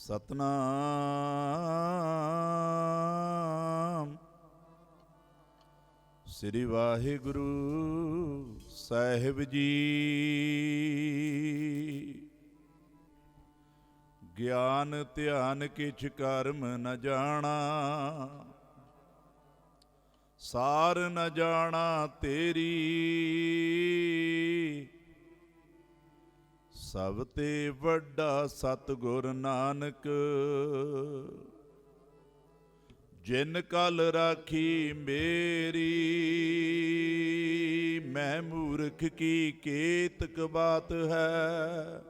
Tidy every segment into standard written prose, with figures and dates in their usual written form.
ਸਤਨਾਮ ਸ੍ਰੀ ਵਾਹਿਗੁਰੂ ਸਾਹਿਬ ਜੀ। ਗਿਆਨ ਧਿਆਨ ਕਿਛ ਕਰਮ ਨ ਜਾਣਾ, ਸਾਰ ਨ ਜਾਣਾ ਤੇਰੀ। ਸਭ ਤੇ ਵੱਡਾ ਸਤਿਗੁਰ ਨਾਨਕ, ਜਿਨ ਕਲ ਰਾਖੀ ਮੇਰੀ। ਮੈਂ ਮੂਰਖ ਕੀ ਕੇਤਕ ਬਾਤ ਹੈ,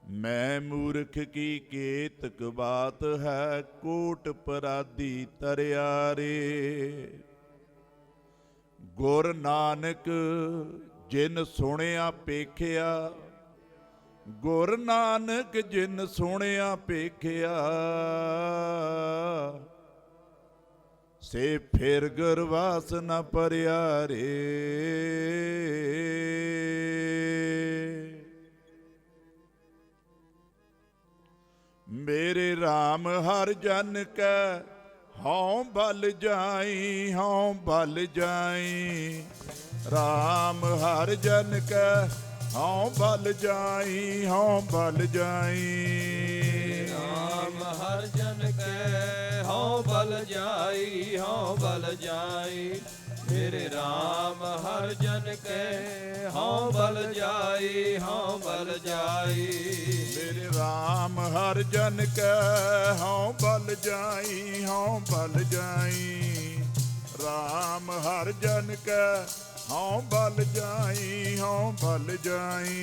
ਮੈਂ ਮੂਰਖ ਕੀ ਕੇਤਕ ਬਾਤ ਹੈ। ਕੋਟ ਪਰਾਦੀ ਤਰਿਆਰੇ, ਗੁਰ ਨਾਨਕ ਜਿਨ ਸੁਣਿਆ ਪੇਖਿਆ। ਗੁਰ ਨਾਨਕ ਜਿਨ ਸੁਣਿਆ ਪੇਖਿਆ, ਸੇ ਫਿਰ ਗੁਰਵਾਸ ਨ ਪਰਿਆ ਰੇ। ਮੇਰੇ RAM ਹਰਿ ਜਨ ਕੈ ਹਉ ਬਲ ਜਾਈ, ਹਉ ਬਲ ਜਾਈ। RAM ਹਰਿ ਜਨ ਕੈ ਹਉ ਬਲ ਜਾਈ, ਹਉ ਬਲ ਜਾਈ। RAM ਹਰਿ ਜਨ ਕੈ ਹਉ ਬਲ ਜਾਈ, ਹਉ ਬਲ ਜਾਈ। ਮੇਰੇ RAM ਹਰਿ ਜਨ ਕੈ ਹਉ ਬਲ ਜਾਈ, ਹਉ ਬਲ ਜਾਈ। ਮੇਰੇ RAM ਹਰਿ ਜਨ ਕੈ ਹਉ ਬਲ ਜਾਈ, ਹਉ ਬਲ ਜਾਈ। RAM ਹਰਿ ਜਨ ਕੈ ਹਉ ਬਲ ਜਾਈ, ਹਉ ਬਲ ਜਾਈ।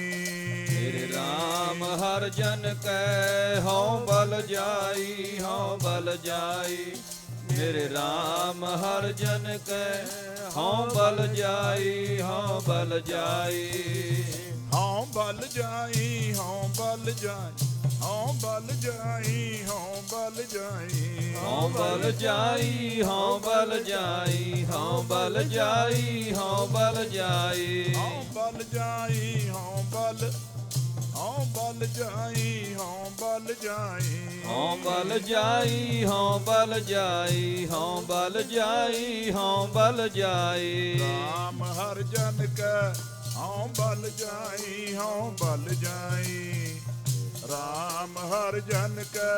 ਮੇਰੇ RAM ਹਰਿ ਜਨ ਕੈ ਹਉ ਬਲ ਜਾਈ, ਹਉ ਬਲ ਜਾਈ। ਮੇਰੇ RAM ਹਰਿ ਜਨ ਕੈ ਹਉ ਬਲ ਜਾਈ, ਹਉ ਬਲ ਜਾਈ। ਹਉ ਬਲ ਜਾਈ, ਹਉ ਬਲ ਜਾਈ, ਹਉ ਬਲ ਜਾਈ, ਹਉ ਬਲ ਜਾਈ। ਹਉ ਬਲ ਜਾਈ, ਹਉ ਬਲ ਜਾਈ, ਹਉ ਬਲ ਜਾਈ, ਹਉ ਬਲ ਜਾਈ। ਹਉ ਬਲ ਜਾਈ, ਹਉ ਬਲ, ਹਉ ਬਲ ਜਾਈ, ਹਉ ਬਲ ਜਾਈ। ਹਉ ਬਲ ਜਾਈ, ਹਉ ਬਲ ਜਾਈ, ਹਉ ਬਲ ਜਾਈ, ਹਉ ਬਲ ਜਾਈ। RAM ਹਰਿ ਜਨ ਕੈ ਹਉ ਬਲ ਜਾਈ, ਹਉ ਬਲ ਜਾਈ। RAM ਹਰਿ ਜਨ ਕੈ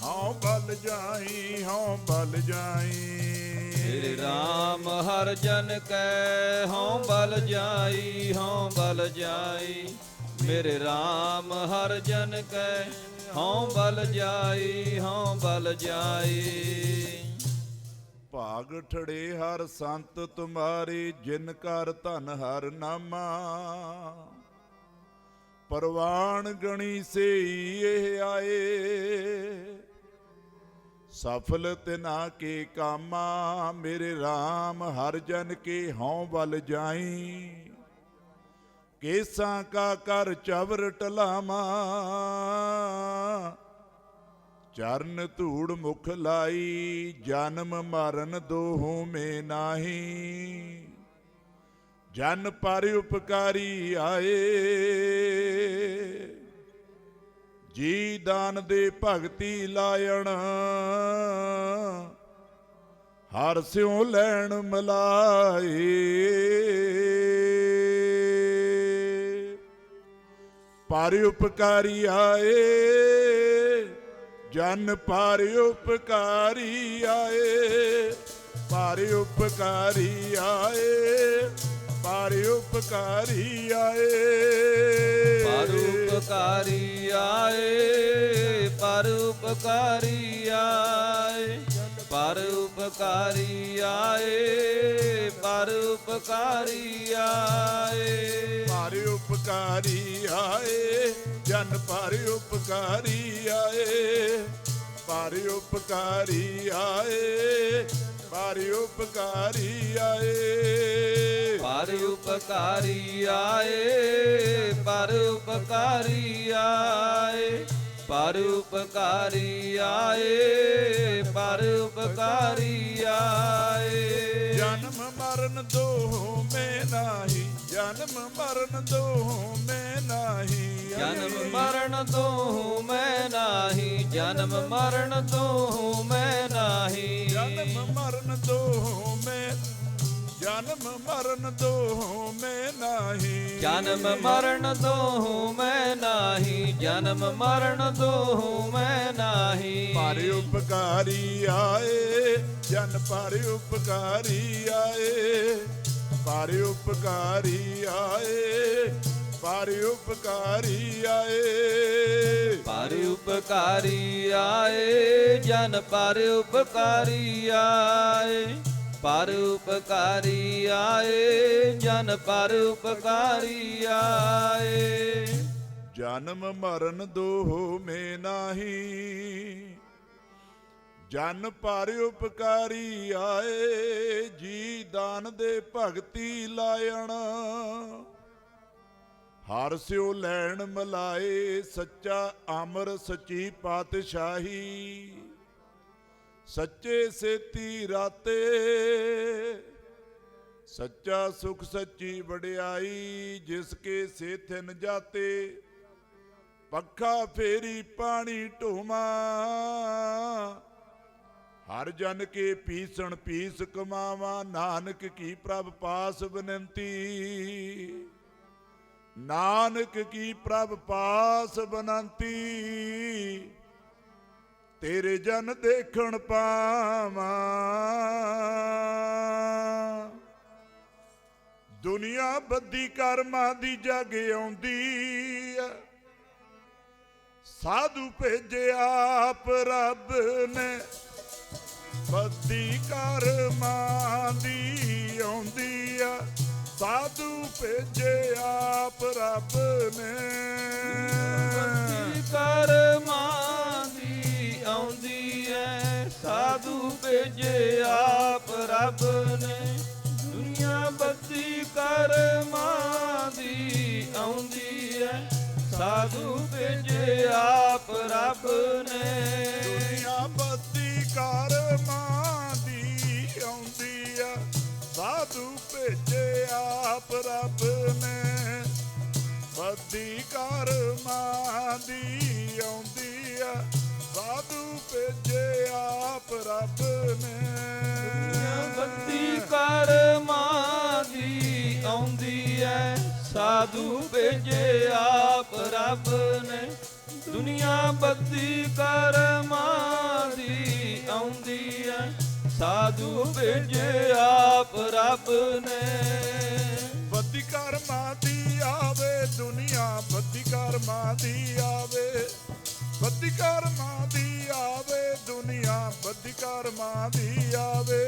ਹਉ ਬਲ ਜਾਈ, ਹਉ ਬਲ ਜਾਈ। ਮੇਰੇ RAM ਹਰਿ ਜਨ ਕੈ ਹਉ ਬਲ ਜਾਈ, ਹਉ ਬਲ ਜਾਈ। ਮੇਰੇ RAM ਹਰਿ ਜਨ ਕੈ ਹਉ ਬਲ ਜਾਈ, ਹਉ ਬਲ ਜਾਈ। ਭਾਗ ਠੜੇ ਹਰ ਸੰਤ ਤੁਮਾਰੇ, ਜਿਨ ਕਰ ਧਨ ਹਰ ਨਾਮਾ। ਪਰਵਾਨ ਗਣੀ ਸੇਈ ਇਹ ਆਏ, ਸਫਲ ਤਿਨਾ ਕੇ ਕਾਮਾ। ਮੇਰੇ RAM ਹਰਿ ਜਨ ਕੇ ਹਉ ਬਲ ਜਾਈ, ਕੇਸਾਂ ਕਾ ਕਰ ਚਵਰ ਟਲਾਮਾ। ਚਰਨ ਧੂੜ ਮੁਖ ਲਾਈ, ਜਨਮ ਮਰਨ ਦੋਹੂ ਮੇ ਨਾਹੀ। ਜਨ ਪਰ ਉਪਕਾਰੀ ਆਏ, ਜੀ ਦਾਨ ਦੇ ਭਗਤੀ ਲਾਇਣ। ਹਰ ਸਿਉ ਲੈਣ ਮਿਲਾਏ, ਪਰ ਉਪਕਾਰੀ ਆਏ। ਜਨ ਪਰ ਉਪਕਾਰੀ ਆਏ, ਪਰ ਉਪਕਾਰੀ ਆਏ, ਪਰ ਉਪਕਾਰੀ ਆਏ। ਪਰ ਉਪਕਾਰੀ ਆਏ, ਪਰ ਉਪਕਾਰੀ ਆਏ। ਪਰ ਉਪਕਾਰੀ ਆਏ, ਪਰ ਉਪਕਾਰੀ ਆਏ। ਪਰ ਉਪਕਾਰੀ ਆਏ, ਜਨ ਪਰ ਉਪਕਾਰੀ ਆਏ। ਪਰ ਉਪਕਾਰੀ ਆਏ, ਪਰ ਉਪਕਾਰੀ ਆਏ। ਪਰ ਉਪਕਾਰੀ ਆਏ, ਪਰ ਉਪਕਾਰੀ ਆਏ। ਪਰ ਉਪਕਾਰੀ ਆਏ, ਪਰ ਉਪਕਾਰੀ ਆਏ। ਜਨਮ ਮਰਨ ਦੋਹ ਮੈਂ ਨਾਹੀ, ਜਨਮ ਮਰਨ ਦੋਹ ਮੈਂ ਨਾਹੀ ਜਨਮ ਮਰਨ ਦੋਹ ਮੈਂ ਨਾਹੀ ਜਨਮ ਮਰਨ ਦੋਹ ਮੈਂ ਨਾਹੀ ਜਨਮ ਮਰਨ ਦੋਹ ਮੈਂ ਜਨਮ ਮਰਨ ਦੋਹ ਮੈਂ ਨਾਹੀ ਜਨਮ ਮਰਨ ਦੋਹ ਮੈਂ ਨਾਹੀ ਜਨਮ ਮਰਨ ਦੋਹ ਮੈਂ ਨਾਹੀ ਪਰ ਉਪਕਾਰੀ ਆਏ ਜਨ ਪਰ ਉਪਕਾਰੀ ਆਏ ਪਰ ਉਪਕਾਰੀ ਆਏ ਪਰ ਉਪਕਾਰੀ ਆਏ ਪਰ ਉਪਕਾਰੀ ਆਏ ਜਨ ਪਰ ਉਪਕਾਰੀ ਆਏ ਪਰ ਉਪਕਾਰੀ ਆਏ ਜਨ ਪਰ ਉਪਕਾਰੀ ਆਏ ਜਨਮ ਮਰਨ ਦੋਹ ਮੇ ਨਾਹੀ ਜਨ ਪਰ ਉਪਕਾਰੀ ਆਏ ਜੀ ਦਾਨ ਦੇ ਭਗਤੀ ਲਾਇਣ ਹਰ ਸਿਓ ਲੈਣ ਮਲਾਏ ਸੱਚਾ ਅਮਰ ਸੱਚੀ ਪਾਤਸ਼ਾਹੀ ਸੱਚੇ ਸੇਤੀ ਰਾਤੇ ਸੱਚਾ ਸੁਖ ਸੱਚੀ ਵਡਿਆਈ ਜਿਸ ਕੇ ਸੇਥਨ ਜਾਤੇ ਪੱਖਾ ਫੇਰੀ ਪਾਣੀ ਢੋਮਾ ਹਰ ਜਨ ਕੇ ਪੀਸਣ ਪੀਸ ਕਮਾਵਾ ਨਾਨਕ ਕੀ ਪ੍ਰਭ ਪਾਸ ਬਨੰਤੀ ਨਾਨਕ ਕੀ ਪ੍ਰਭ ਪਾਸ ਬਨੰਤੀ ਤੇਰੇ ਜਨ ਦੇਖਣ ਪਾਵਾਂ ਦੁਨੀਆ ਬੱਦੀ ਕਰਮਾਂ ਦੀ ਜਗ ਆਉਂਦੀ ਆ ਸਾਧੂ ਭੇਜਿਆ ਆਪ ਰੱਬ ਨੇ ਬੱਦੀ ਕਰਮਾਂ ਦੀ ਆਉਂਦੀ ਆ ਸਾਧੂ ਭੇਜਿਆ ਆਪ ਰੱਬ ਨੇ ਬੱਦੀ ਕਰਮਾਂ ਦੀ ਆਉਂਦੀ ਐ ਸਾਧੂ ਭੇਜੇ ਆਪ ਰੱਬ ਨੇ ਦੁਨੀਆ ਬੱਦੀ ਕਰਮਾਂ ਦੀ ਆਉਂਦੀ ਐ ਸਾਧੂ ਭੇਜੇ ਆਪ ਰੱਬ ਨੇ ਦੁਨੀਆ ਬੱਦੀ ਕਰਮਾਂ ਦੀ ਆਉਂਦੀ ਆ ਸਾਧੂ ਭੇਜੇ ਆਪ ਰੱਬ ਨੇ ਬੱਦੀ ਕਰਮਾਂ ਦੀ ਆਉਂਦੀ ਆ ਸਾਧੂ ਭੇਜੇ ਆਪ ਰੱਬ ਨੇ ਬੱਦੀ ਕਰਮਾਂ ਦੀ ਆਉਂਦੀ ਐ ਸਾਧੂ ਭੇਜੇ ਆਪ ਰੱਬ ਨੇ ਦੁਨੀਆ ਬੱਦੀ ਕਰਮਾਂ ਦੀ ਆਉਂਦੀ ਐ ਸਾਧੂ ਭੇਜੇ ਆਪ ਰੱਬ ਨੇ ਬੱਦੀ ਕਰਮਾਂ ਦੀ ਆਵੇ ਦੁਨੀਆ ਬੱਦੀ ਕਰਮਾਂ ਦੀ ਆਵੇ ਬੱਦੀ ਕਰਮਾਂ ਦੀ ਆਵੇ ਦੁਨੀਆ ਬੱਦੀ ਕਰਮਾਂ ਦੀ ਆਵੇ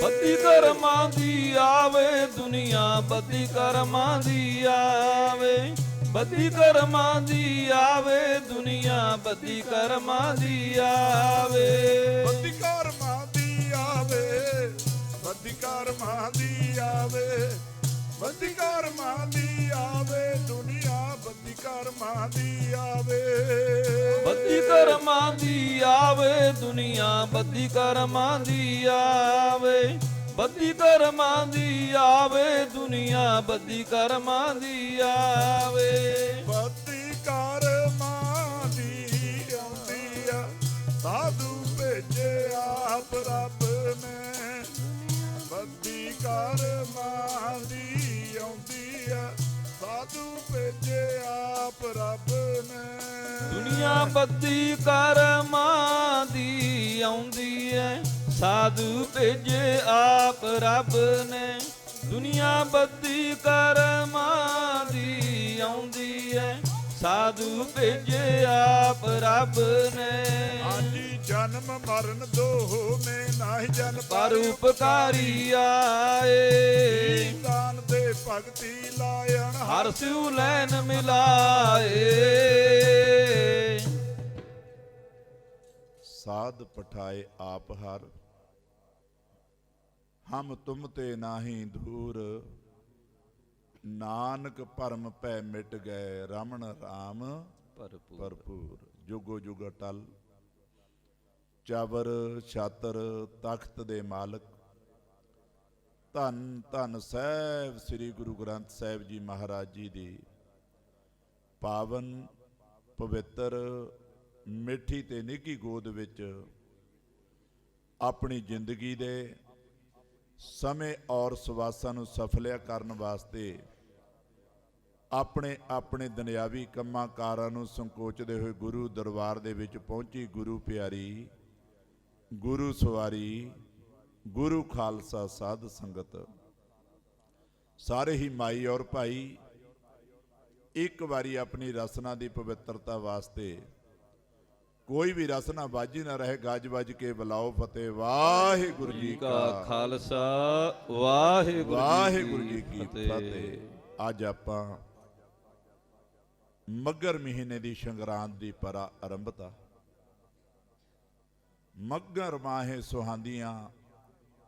ਬੱਦੀ ਕਰਮਾਂ ਦੀ ਆਵੇ ਦੁਨੀਆ ਬੱਦੀ ਕਰਮਾਂ ਦੀ ਆਵੇ ਬੱਦੀ ਕਰਮਾਂ ਦੀ ਆਵੇ ਦੁਨੀਆ ਬੱਦੀ ਕਰਮਾਂ ਦੀ ਆਵੇ ਬੱਦੀ ਕਰਮਾਂ ਦੀ ਆਵੇ ਬੱਦੀ ਕਰਮਾਂ ਦੀ ਆਵੇ ਬੱਦੀ ਕਰਮਾਂ ਦੀ ਆਵੇ ਦੁਨੀਆ ਬੱਦੀ ਕਰਮਾਂ ਦੀ ਆਵੇ ਬੱਦੀ ਕਰਮਾਂ ਦੀ ਆਵੇ ਦੁਨੀਆ ਬੱਦੀ ਕਰਮਾਂ ਦੀ ਆਵੇ ਬੱਦੀ ਕਰਮਾਂ ਦੀ ਆਵੇ ਦੁਨੀਆ ਬੱਦੀ ਕਰਮਾਂ ਦੀ ਆਵੇ ਬੱਦੀ ਕਰਮਾਂ ਦੀ ਆਉਂਦੀ ਆ ਸਾਧੂ ਭੇਜੇ ਆਪ ਰੱਬ ਨੇ ਬੱਦੀ ਕਰਮਾਂ ਦੀ ਆਉਂਦੀ ਆ ਸਾਧੂ ਭੇਜੇ ਆਪ ਰੱਬ ਨੇ ਦੁਨੀਆ ਬੱਦੀ ਕਰਮਾਂ ਦੀ ਆਉਂਦੀ ਐ ਸਾਧੂ ਭੇਜੇ ਆਪ ਰੱਬ ਨੇ ਦੁਨੀਆ ਬੱਦੀ ਕਰਮਾਂ ਦੀ ਆਉਂਦੀ ਐ ਸਾਧੂ ਭੇਜੇ ਆਪ ਰੱਬ ਨੇ ਹਾਂਜੀ ਜਨਮ ਮਰਨ ਦੋਹ ਮੇ ਨਾਹੀ ਜਨ ਪਰ ਉਪਕਾਰੀ ਆਏ ਦਾਨ ਦੇ ਭਗਤੀ ਲਾਇਣ ਹਰ ਸਿਉ ਲੈਨ ਮਿਲਾਏ ਸਾਧ ਪਠਾਏ ਆਪ ਹਰ ਹਮ ਤੁਮ ਤੇ ਨਾਹੀ ਦੂਰ ਨਾਨਕ ਭਰਮ ਪੈ ਮਿਟ ਗਏ ਰਮਣ ਰਾਮ ਭਰਪੂਰ ਜੁਗੋ ਜੁਗ ਅਟਲ ਚਬਰ ਛਾਤਰ ਤਖਤ ਦੇ ਮਾਲਕ ਧੰਨ ਧੰਨ ਸਾਹਿਬ ਸ੍ਰੀ ਗੁਰੂ ਗ੍ਰੰਥ ਸਾਹਿਬ ਜੀ ਮਹਾਰਾਜ ਜੀ ਦੀ ਪਾਵਨ ਪਵਿੱਤਰ ਮਿੱਠੀ ਤੇ ਨਿੱਘੀ ਗੋਦ ਵਿੱਚ ਆਪਣੀ ਜ਼ਿੰਦਗੀ ਦੇ ਸਮੇਂ ਔਰ ਸਵਾਸਾਂ ਨੂੰ ਸਫਲਿਆ ਕਰਨ ਵਾਸਤੇ ਆਪਣੇ ਆਪਣੇ ਦੁਨਿਆਵੀ ਕੰਮਾਂ ਕਾਰਾਂ ਨੂੰ ਸੰਕੋਚਦੇ ਹੋਏ ਗੁਰੂ ਦਰਬਾਰ ਦੇ ਵਿੱਚ ਪਹੁੰਚੀ ਗੁਰੂ ਪਿਆਰੀ, ਗੁਰੂ ਸਵਾਰੀ, ਗੁਰੂ ਖਾਲਸਾ ਸਾਧ ਸੰਗਤ, ਸਾਰੇ ਹੀ ਮਾਈ ਔਰ ਭਾਈ ਇੱਕ ਵਾਰੀ ਆਪਣੀ ਰਸਨਾ ਦੀ ਪਵਿੱਤਰਤਾ ਵਾਸਤੇ ਕੋਈ ਵੀ ਰਸਨਾ ਬਾਜੀ ਨਾ ਰਹੇ, ਗੱਜ ਵੱਜ ਕੇ ਬੁਲਾਓ ਫਤਿਹ। ਵਾਹਿਗੁਰੂ ਜੀ ਕਾ ਖਾਲਸਾ, ਵਾਹਿਗੁਰੂ ਜੀ ਕੀ ਫਤਿਹ। ਅੱਜ ਆਪਾਂ ਮੱਘਰ ਮਹੀਨੇ ਦੀ ਸੰਗਰਾਂਦ ਦੀ ਪਰਾ ਆਰੰਭਤਾ। ਮੱਘਰ ਮਾਹੇ ਸੁਹਾਂਦੀਆਂ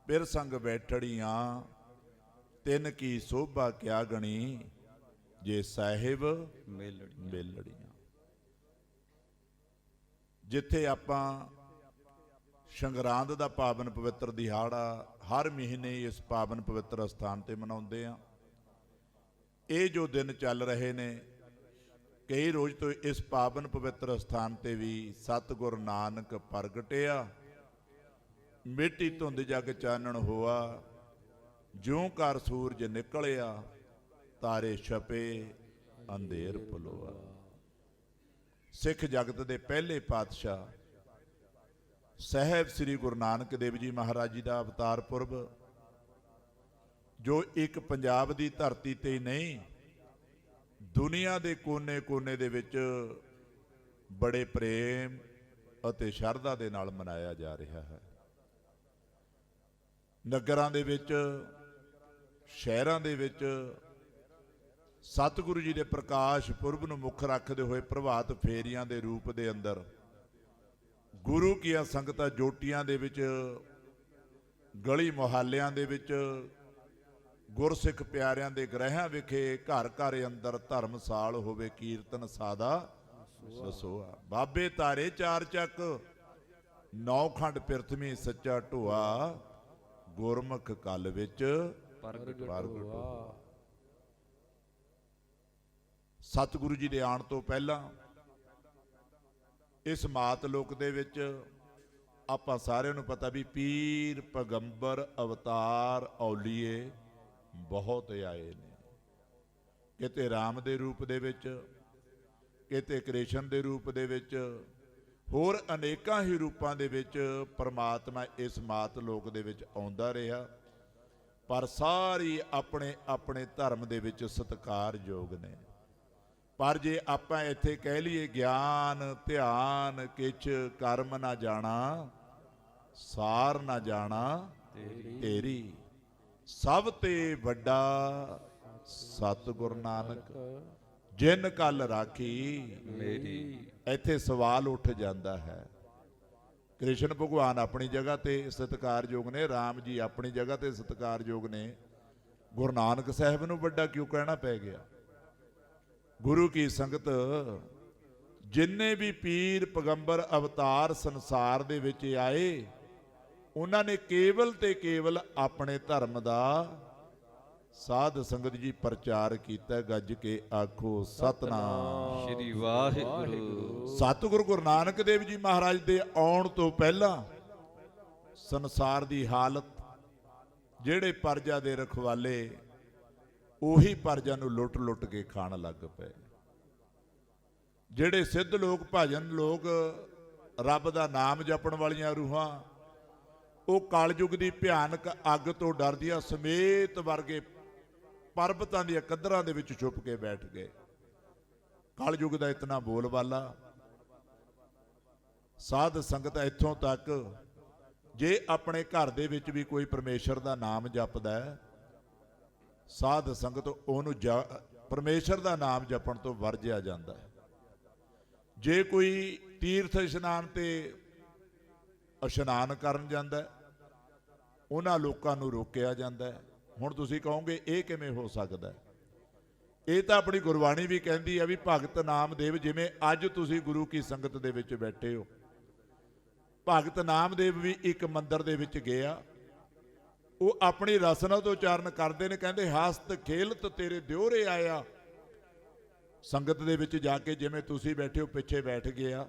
ਪਿਰ ਸੰਗ ਬੈਠੜੀਆਂ, ਤਿੰਨ ਕੀ ਸੋਭਾ ਕਿਆ ਗਣੀ, ਜੇ ਸਾਹਿਬ ਮੇਲੜੀਆਂ। ਜਿੱਥੇ ਆਪਾਂ ਸੰਗਰਾਂਦ ਦਾ ਪਾਵਨ ਪਵਿੱਤਰ ਦਿਹਾੜਾ ਹਰ ਮਹੀਨੇ ਇਸ ਪਾਵਨ ਪਵਿੱਤਰ ਸਥਾਨ ਤੇ ਮਨਾਉਂਦੇ ਆ। ਇਹ ਜੋ ਦਿਨ ਚੱਲ ਰਹੇ ਨੇ, ਕਈ ਰੋਜ਼ ਤੋਂ ਇਸ ਪਾਵਨ ਪਵਿੱਤਰ ਸਥਾਨ ਤੇ ਵੀ ਸਤਿਗੁਰ ਨਾਨਕ ਪ੍ਰਗਟਿਆ। ਮਿੱਟੀ ਧੁੰਦ ਜਗ ਚਾਨਣ ਹੋਆ, ਜਿਉਂ ਕਰ ਸੂਰਜ ਨਿਕਲਿਆ, ਤਾਰੇ ਛਪੇ ਅੰਧੇਰ ਪਲੋਆ। ਸਿੱਖ ਜਗਤ ਦੇ ਪਹਿਲੇ ਪਾਤਸ਼ਾਹ ਸਾਹਿਬ ਸ੍ਰੀ ਗੁਰੂ ਨਾਨਕ ਦੇਵ ਜੀ ਮਹਾਰਾਜ ਜੀ ਦਾ ਅਵਤਾਰ ਪੁਰਬ, ਜੋ ਇੱਕ ਪੰਜਾਬ ਦੀ ਧਰਤੀ ਤੇ ਹੀ ਨਹੀਂ, ਦੁਨੀਆ ਦੇ ਕੋਨੇ-ਕੋਨੇ ਦੇ ਵਿੱਚ ਬੜੇ ਪ੍ਰੇਮ ਅਤੇ ਸ਼ਰਧਾ ਦੇ ਨਾਲ ਮਨਾਇਆ ਜਾ ਰਿਹਾ ਹੈ। ਨਗਰਾਂ ਦੇ ਵਿੱਚ, ਸ਼ਹਿਰਾਂ ਦੇ ਵਿੱਚ ਸਤਿਗੁਰੂ ਜੀ ਦੇ ਪ੍ਰਕਾਸ਼ ਪੁਰਬ ਨੂੰ ਮੁੱਖ ਰੱਖਦੇ ਹੋਏ ਪ੍ਰਭਾਤ ਫੇਰੀਆਂ ਦੇ ਰੂਪ ਦੇ ਅੰਦਰ ਗੁਰੂ ਕੀਆਂ ਸੰਗਤਾਂ ਜੋਟੀਆਂ ਦੇ ਵਿੱਚ, ਗਲੀ ਮੁਹੱਲਿਆਂ ਦੇ ਵਿੱਚ, ਗੁਰਸਿੱਖ ਪਿਆਰਿਆਂ ਦੇ ਗ੍ਰਹਿਆਂ ਵਿਖੇ ਘਰ ਘਰ ਅੰਦਰ ਧਰਮਸਾਲ ਹੋਵੇ, ਕੀਰਤਨ ਸਾਦਾ ਸਸੋਆ। ਬਾਬੇ ਤਾਰੇ ਚਾਰ ਚੱਕ, ਨੌ ਖੰਡ ਪਿਰਥਵੀ ਸੱਚਾ ਢੋਆ, ਗੁਰਮੁਖ ਕਲ ਵਿੱਚ ਪ੍ਰਗਟ ਹੋਆ। ਸਤਿਗੁਰੂ ਜੀ ਦੇ ਆਉਣ ਤੋਂ ਪਹਿਲਾਂ ਇਸ ਮਾਤ ਲੋਕ ਦੇ ਵਿੱਚ ਆਪਾਂ ਸਾਰਿਆਂ ਨੂੰ ਪਤਾ ਵੀ ਪੀਰ, ਪੈਗੰਬਰ, ਅਵਤਾਰ, ਔਲੀਏ ਬਹੁਤ ਆਏ ਨੇ। ਕਿਤੇ ਰਾਮ ਦੇ ਰੂਪ ਦੇ ਵਿੱਚ, ਕਿਤੇ ਕ੍ਰਿਸ਼ਨ ਦੇ ਰੂਪ ਦੇ ਵਿੱਚ, ਹੋਰ ਅਨੇਕਾਂ ਹੀ ਰੂਪਾਂ ਦੇ ਵਿੱਚ ਪਰਮਾਤਮਾ ਇਸ ਮਾਤ ਲੋਕ ਦੇ ਵਿੱਚ ਆਉਂਦਾ ਰਿਹਾ। ਪਰ ਸਾਰੀ ਆਪਣੇ ਆਪਣੇ ਧਰਮ ਦੇ ਵਿੱਚ ਸਤਿਕਾਰਯੋਗ ਨੇ। ਪਰ ਜੇ ਆਪਾਂ ਇੱਥੇ ਕਹਿ ਲਈਏ ਗਿਆਨ ਧਿਆਨ ਕਿਛ ਕਰਮ ਨਾ ਜਾਣਾ, ਸਾਰ ਨਾ ਜਾਣਾ ਤੇਰੀ, ਸਭ ਤੇ ਵੱਡਾ ਸਤਿਗੁਰ ਨਾਨਕ, ਜਿਨ ਕਲ ਰਾਖੀ ਮੇਰੀ। ਇੱਥੇ ਸਵਾਲ ਉੱਠ ਜਾਂਦਾ ਹੈ। ਕ੍ਰਿਸ਼ਨ ਭਗਵਾਨ ਆਪਣੀ ਜਗ੍ਹਾ ਤੇ ਸਤਿਕਾਰਯੋਗ ਨੇ, ਰਾਮ ਜੀ ਆਪਣੀ ਜਗ੍ਹਾ ਤੇ ਸਤਿਕਾਰਯੋਗ ਨੇ, ਗੁਰੂ ਨਾਨਕ ਸਾਹਿਬ ਨੂੰ ਵੱਡਾ ਕਿਉਂ ਕਹਿਣਾ ਪੈ ਗਿਆ? ਗੁਰੂ ਕੀ ਸੰਗਤ, ਜਿੰਨੇ ਵੀ ਪੀਰ ਪੈਗੰਬਰ ਅਵਤਾਰ ਸੰਸਾਰ ਦੇ ਵਿੱਚ ਆਏ, ਉਹਨਾਂ ਨੇ ਕੇਵਲ ਤੇ ਕੇਵਲ ਆਪਣੇ ਧਰਮ ਦਾ ਸਾਧ ਸੰਗਤ ਜੀ ਪ੍ਰਚਾਰ ਕੀਤਾ। ਗੱਜ ਕੇ ਆਖੋ ਸਤਨਾਮ ਸ਼੍ਰੀ ਵਾਹਿਗੁਰੂ। ਸਤਿਗੁਰੂ ਗੁਰੂ ਨਾਨਕ ਦੇਵ ਜੀ ਮਹਾਰਾਜ ਦੇ ਆਉਣ ਤੋਂ ਪਹਿਲਾਂ ਸੰਸਾਰ ਦੀ ਹਾਲਤ, ਜਿਹੜੇ ਪਰਜਾ ਦੇ ਰਖਵਾਲੇ ਉਹੀ ਪਰਜਾ ਨੂੰ ਲੁੱਟ ਲੁੱਟ ਕੇ ਖਾਣ ਲੱਗ ਪਏ। ਜਿਹੜੇ ਸਿੱਧ ਲੋਕ, ਭਜਨ ਲੋਕ, ਰੱਬ ਦਾ ਨਾਮ ਜਪਣ ਵਾਲੀਆਂ ਰੂਹਾਂ, ਉਹ ਕਲਯੁਗ ਦੀ ਭਿਆਨਕ ਅੱਗ ਤੋਂ ਡਰਦੀਆਂ ਸਮੇਤ ਵਰਗੇ ਪਰਬਤਾਂ ਦੀਆਂ ਕੱਦਰਾਂ ਦੇ ਵਿੱਚ ਛੁਪ ਕੇ ਬੈਠ ਗਏ। ਕਲਯੁਗ ਦਾ ਇਤਨਾ ਬੋਲਬਾਲਾ। ਸਾਧ ਸੰਗਤ ਇੱਥੋਂ ਤੱਕ, ਜੇ ਆਪਣੇ ਘਰ ਦੇ ਵਿੱਚ ਵੀ ਕੋਈ ਪਰਮੇਸ਼ਰ ਦਾ ਨਾਮ ਜਪਦਾ ਹੈ, ਸਾਧ ਸੰਗਤ ਉਹਨੂੰ ਪਰਮੇਸ਼ਰ ਦਾ ਨਾਮ ਜਪਣ ਤੋਂ ਵਰਜਿਆ ਜਾਂਦਾ ਹੈ। ਜੇ ਕੋਈ ਤੀਰਥ ਇਸ਼ਨਾਨ ਤੇ ਇਸ਼ਨਾਨ ਕਰਨ ਜਾਂਦਾ, ਉਹਨਾਂ ਲੋਕਾਂ ਨੂੰ ਰੋਕਿਆ ਜਾਂਦਾ। ਹੁਣ ਤੁਸੀਂ ਕਹੋਗੇ ਇਹ ਕਿਵੇਂ ਹੋ ਸਕਦਾ? ਇਹ ਤਾਂ ਆਪਣੀ ਗੁਰਬਾਣੀ ਵੀ ਕਹਿੰਦੀ ਹੈ ਵੀ ਭਗਤ ਨਾਮਦੇਵ, ਜਿਵੇਂ ਅੱਜ ਤੁਸੀਂ ਗੁਰੂ ਕੀ ਸੰਗਤ ਦੇ ਵਿੱਚ ਬੈਠੇ ਹੋ, ਭਗਤ ਨਾਮਦੇਵ ਵੀ ਇੱਕ ਮੰਦਿਰ ਦੇ ਵਿੱਚ ਗਿਆ। ਉਹ ਆਪਣੀ ਰਸਨਾ ਤੋਂ ਉਚਾਰਨ ਕਰਦੇ ਨੇ, ਕਹਿੰਦੇ ਹਾਸਤ ਖੇਲਤ ਤੇਰੇ ਦਿਓਰੇ ਆਇਆ। ਸੰਗਤ ਦੇ ਵਿੱਚ ਜਾ ਕੇ ਜਿਵੇਂ ਤੁਸੀਂ ਬੈਠੇ ਹੋ, ਪਿੱਛੇ ਬੈਠ ਗਿਆ